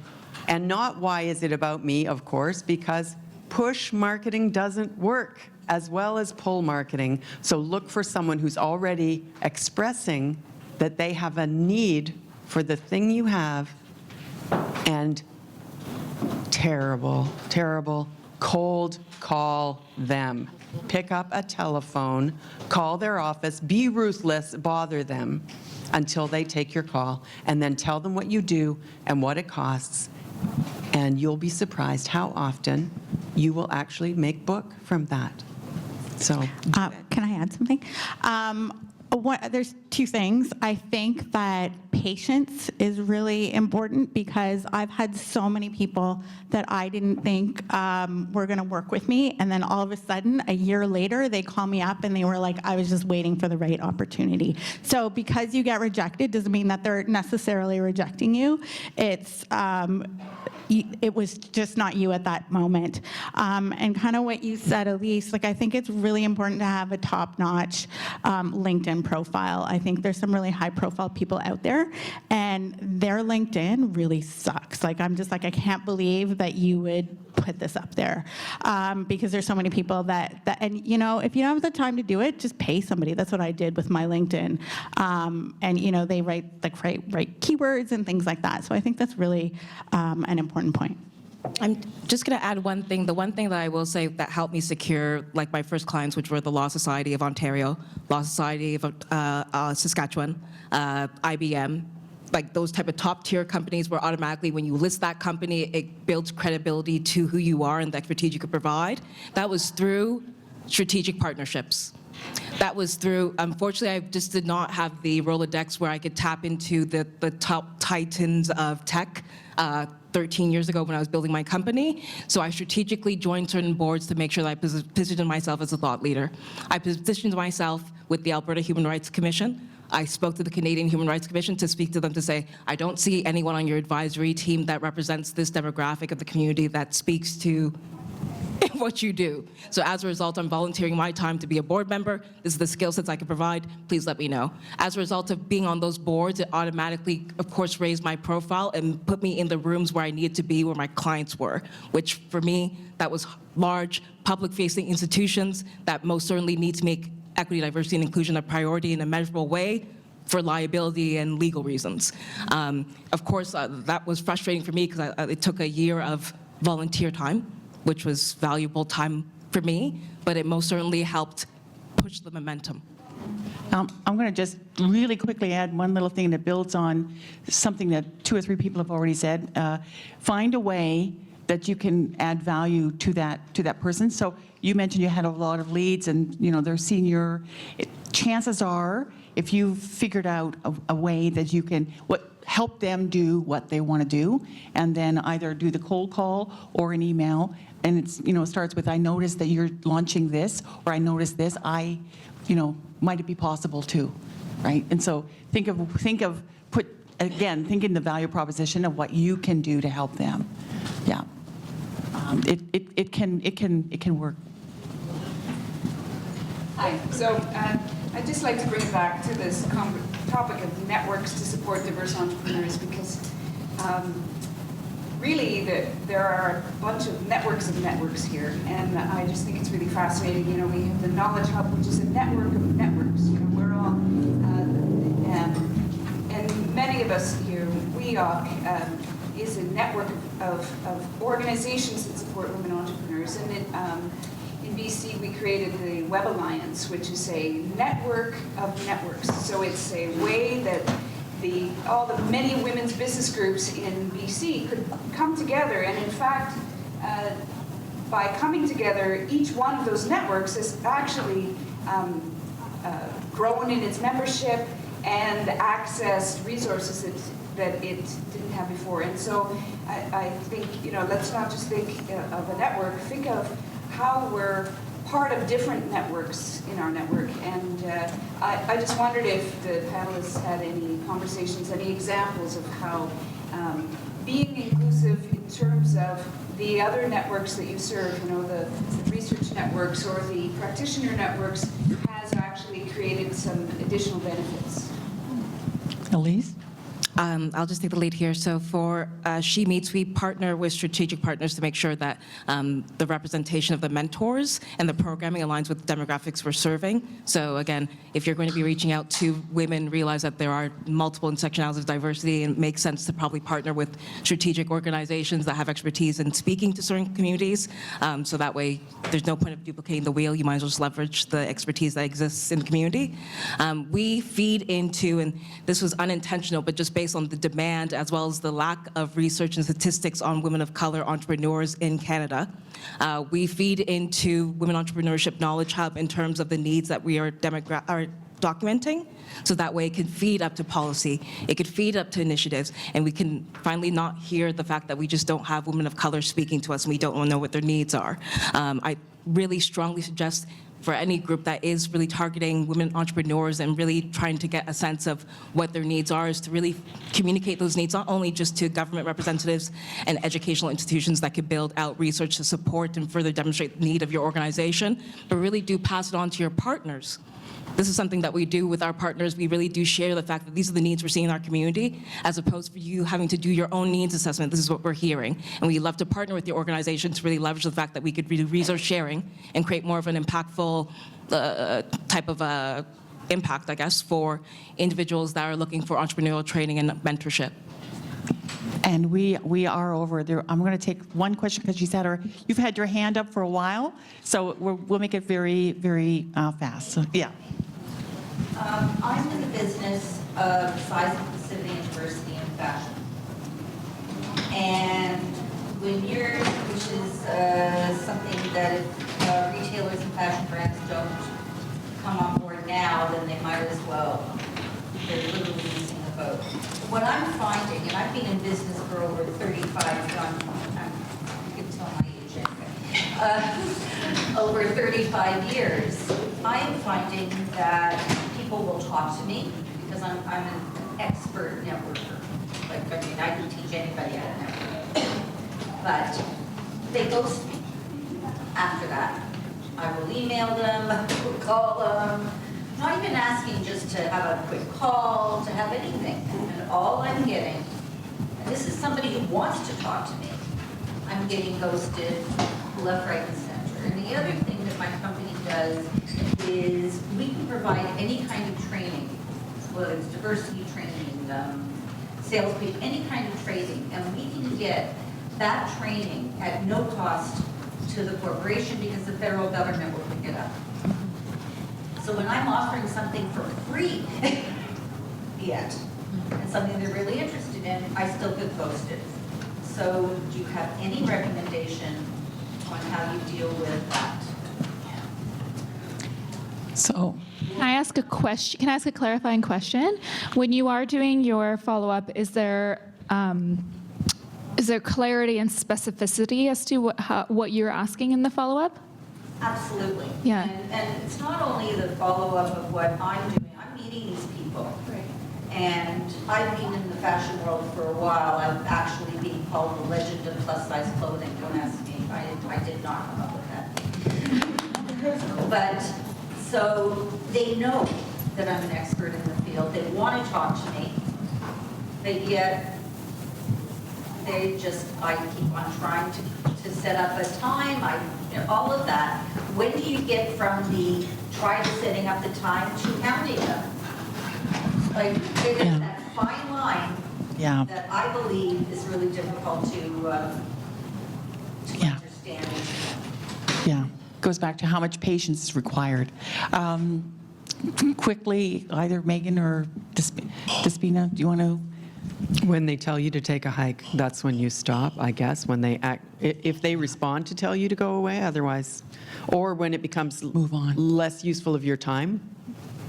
And not why is it about me, of course, because push marketing doesn't work as well as pull marketing. So look for someone who's already expressing that they have a need for the thing you have. And terrible, terrible, cold call them. Pick up a telephone, call their office, be ruthless, bother them until they take your call, and then tell them what you do and what it costs, and you'll be surprised how often you will actually make book from that. So, Can I add something? There's two things. I think that patience is really important because I've had so many people that I didn't think were going to work with me, and then all of a sudden, a year later, they call me up and they were like, I was just waiting for the right opportunity. So because you get rejected doesn't mean that they're necessarily rejecting you. It was just not you at that moment. And kind of what you said, Elise, like I think it's really important to have a top-notch LinkedIn profile. I think there's some really high-profile people out there, and their LinkedIn really sucks. Like I'm just like, I can't believe that you would put this up there, because there's so many people that and you know, if you don't have the time to do it, just pay somebody. That's what I did with my LinkedIn, and you know, they write keywords and things like that. So I think that's really an important point. I'm just going to add one thing. The one thing that I will say that helped me secure like my first clients, which were the Law Society of Ontario, Law Society of Saskatchewan, IBM, like those type of top tier companies where automatically when you list that company, it builds credibility to who you are and the expertise you could provide. That was through strategic partnerships. That was through, unfortunately, I just did not have the Rolodex where I could tap into the top titans of tech 13 years ago when I was building my company. So I strategically joined certain boards to make sure that I positioned myself as a thought leader. I positioned myself with the Alberta Human Rights Commission. I spoke to the Canadian Human Rights Commission to speak to them to say, I don't see anyone on your advisory team that represents this demographic of the community that speaks to what you do. So as a result, I'm volunteering my time to be a board member. This is the skill sets I can provide. Please let me know. As a result of being on those boards, it automatically, of course, raised my profile and put me in the rooms where I needed to be, where my clients were, which for me, that was large public-facing institutions that most certainly need to make equity, diversity, and inclusion a priority in a measurable way for liability and legal reasons. Of course, that was frustrating for me because it took a year of volunteer time, which was valuable time for me, but it most certainly helped push the momentum. I'm going to just really quickly add one little thing that builds on something that 2 or 3 people have already said. Find a way that you can add value to that person. So you mentioned you had a lot of leads, and you know they're senior. Chances are, if you've figured out a way that you can help them do what they want to do, and then either do the cold call or an email, and it's starts with, I noticed that you're launching this, or I noticed this. Might it be possible too, right? And so think of again, thinking the value proposition of what you can do to help them. Yeah. It can work. Hi. So I'd just like to bring it back to this topic of networks to support diverse entrepreneurs, because really there are a bunch of networks here, and I just think it's really fascinating. You know, we have the Knowledge Hub, which is a network of networks. You know, we're all, and many of us here, WEOC is a network of organizations that support women entrepreneurs, and in BC, we created the Web Alliance, which is a network of networks. So it's a way that all the many women's business groups in BC could come together. And in fact, by coming together, each one of those networks has actually grown in its membership and accessed resources that it didn't have before. And so I think, you know, let's not just think of a network, think of how we're part of different networks in our network. And I just wondered if the panelists had any conversations, any examples of how being inclusive in terms of the other networks that you serve, you know, the research networks or the practitioner networks, has actually created some additional benefits. Elise? I'll just take the lead here. So for She Meets, we partner with strategic partners to make sure that the representation of the mentors and the programming aligns with the demographics we're serving. So again, if you're going to be reaching out to women, realize that there are multiple intersectionalities of diversity, and it makes sense to probably partner with strategic organizations that have expertise in speaking to certain communities. So that way, there's no point of duplicating the wheel. You might as well just leverage the expertise that exists in the community. We feed into, and this was unintentional, but just based on the demand as well as the lack of research and statistics on women of color entrepreneurs in Canada. We feed into Women Entrepreneurship Knowledge Hub in terms of the needs that we are documenting, so that way it can feed up to policy, it could feed up to initiatives, and we can finally not hear the fact that we just don't have women of color speaking to us and we don't know what their needs are. I really strongly suggest for any group that is really targeting women entrepreneurs and really trying to get a sense of what their needs are, is to really communicate those needs, not only just to government representatives and educational institutions that could build out research to support and further demonstrate the need of your organization, but really do pass it on to your partners. This is something that we do with our partners. We really do share the fact that these are the needs we're seeing in our community, as opposed to you having to do your own needs assessment. This is what we're hearing. And we love to partner with your organization to really leverage the fact that we could do resource sharing and create more of an impactful type of impact, I guess, for individuals that are looking for entrepreneurial training and mentorship. And we are over there. I'm going to take one question because you've had your hand up for a while, so we'll make it very, very fast. So, yeah. I'm in the business of size inclusivity and diversity in fashion. And which is something that if retailers and fashion brands don't come on board now, then they might as well. They're literally missing the boat. What I'm finding, and I've been in business for over 35, you can tell my age anyway, over 35 years, I am finding that people will talk to me because I'm an expert networker. Like, I mean, I can teach anybody how to network. But they ghost me after that. I will email them, I will call them, not even asking just to have a quick call, to have anything. And all I'm getting, and this is somebody who wants to talk to me, I'm getting ghosted left, right, and center. And the other thing that my company does is we can provide any kind of training, whether it's diversity training, sales pitch, any kind of training, and we can get that training at no cost to the corporation because the federal government will pick it up. So when I'm offering something for free yet, and something they're really interested in, I still get ghosted. So do you have any recommendation on how you deal with that? So, Can I ask a question? Can I ask a clarifying question? When you are doing your follow-up, is there clarity and specificity as to what you're asking in the follow-up? Absolutely. Yeah. And it's not only the follow-up of what I'm doing. I'm meeting these people. Right. And I've been in the fashion world for a while. I'm actually being called the legend of plus-size clothing. Don't ask me. I did not come up with that. But, so they know that I'm an expert in the field. They want to talk to me. But yet, they just, I keep on trying to set up a time, all of that. When do you get from the try to setting up the time to counting them? Like, there's that fine line that I believe is really difficult to understand. Yeah, goes back to how much patience is required. Quickly, either Megan or Despina, do you want to? When they tell you to take a hike, that's when you stop, I guess, when they act, if they respond to tell you to go away, otherwise, or when it becomes Move on. less useful of your time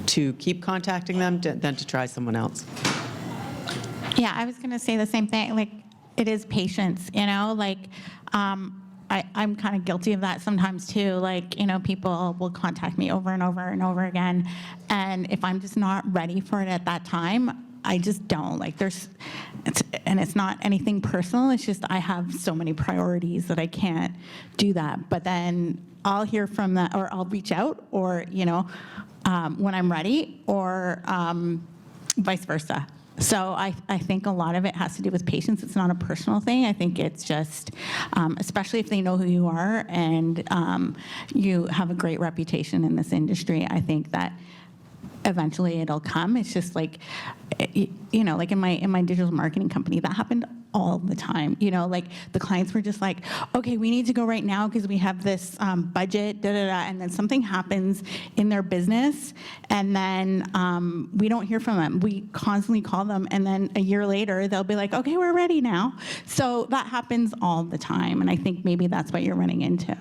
to keep contacting them than to try someone else. Yeah, I was going to say the same thing. Like, it is patience, like, I'm kind of guilty of that sometimes too. Like, people will contact me over and over and over again. And if I'm just not ready for it at that time, I just don't. Like, and it's not anything personal. It's just I have so many priorities that I can't do that. But then I'll hear from that, or I'll reach out, or, when I'm ready, or vice versa. So I think a lot of it has to do with patience. It's not a personal thing. I think it's just, especially if they know who you are and you have a great reputation in this industry, I think that eventually it'll come. It's just like, like in my digital marketing company, that happened all the time. Like the clients were just like, okay, we need to go right now because we have this budget, and then something happens in their business, and then we don't hear from them. We constantly call them, and then a year later, they'll be like, okay, we're ready now. So that happens all the time, and I think maybe that's what you're running into.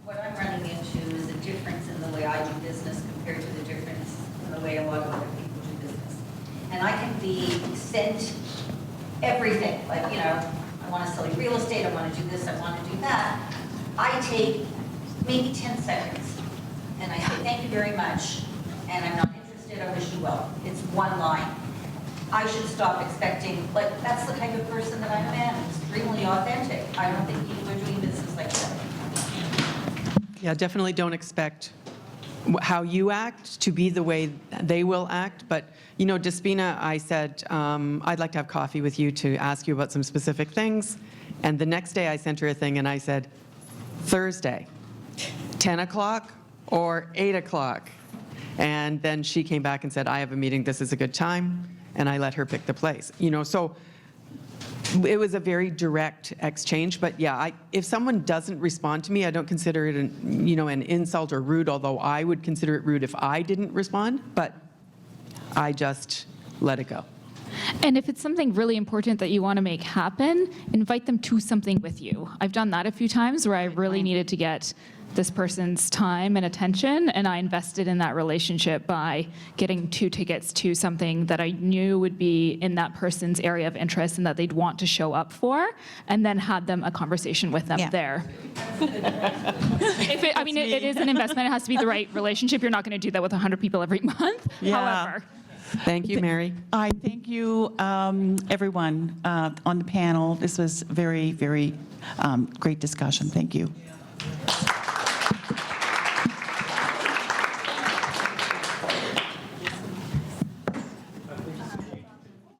What I'm running into is a difference in the way I do business compared to the difference in the way a lot of other people do business. And I can be sent everything, like, I want to sell you real estate, I want to do this, I want to do that. I take maybe 10 seconds, and I say, thank you very much, and I'm not interested, I wish you well. It's one line. I should stop expecting, like, that's the kind of person that I am, extremely authentic. I don't think people are doing business like that. Yeah, definitely don't expect how you act to be the way they will act. But, Despina, I said, I'd like to have coffee with you to ask you about some specific things. And the next day I sent her a thing and I said, Thursday, 10 o'clock or 8 o'clock? And then she came back and said, I have a meeting, this is a good time. And I let her pick the place. So it was a very direct exchange. But yeah, if someone doesn't respond to me, I don't consider it an insult or rude, although I would consider it rude if I didn't respond. But I just let it go. And if it's something really important that you want to make happen, invite them to something with you. I've done that a few times where I really needed to get this person's time and attention, and I invested in that relationship by getting 2 tickets to something that I knew would be in that person's area of interest and that they'd want to show up for, and then had them a conversation with them there. It is an investment. It has to be the right relationship. You're not going to do that with 100 people every month. Yeah. However. Thank you, Mary. I thank you, everyone on the panel. This was very, very great discussion. Thank you.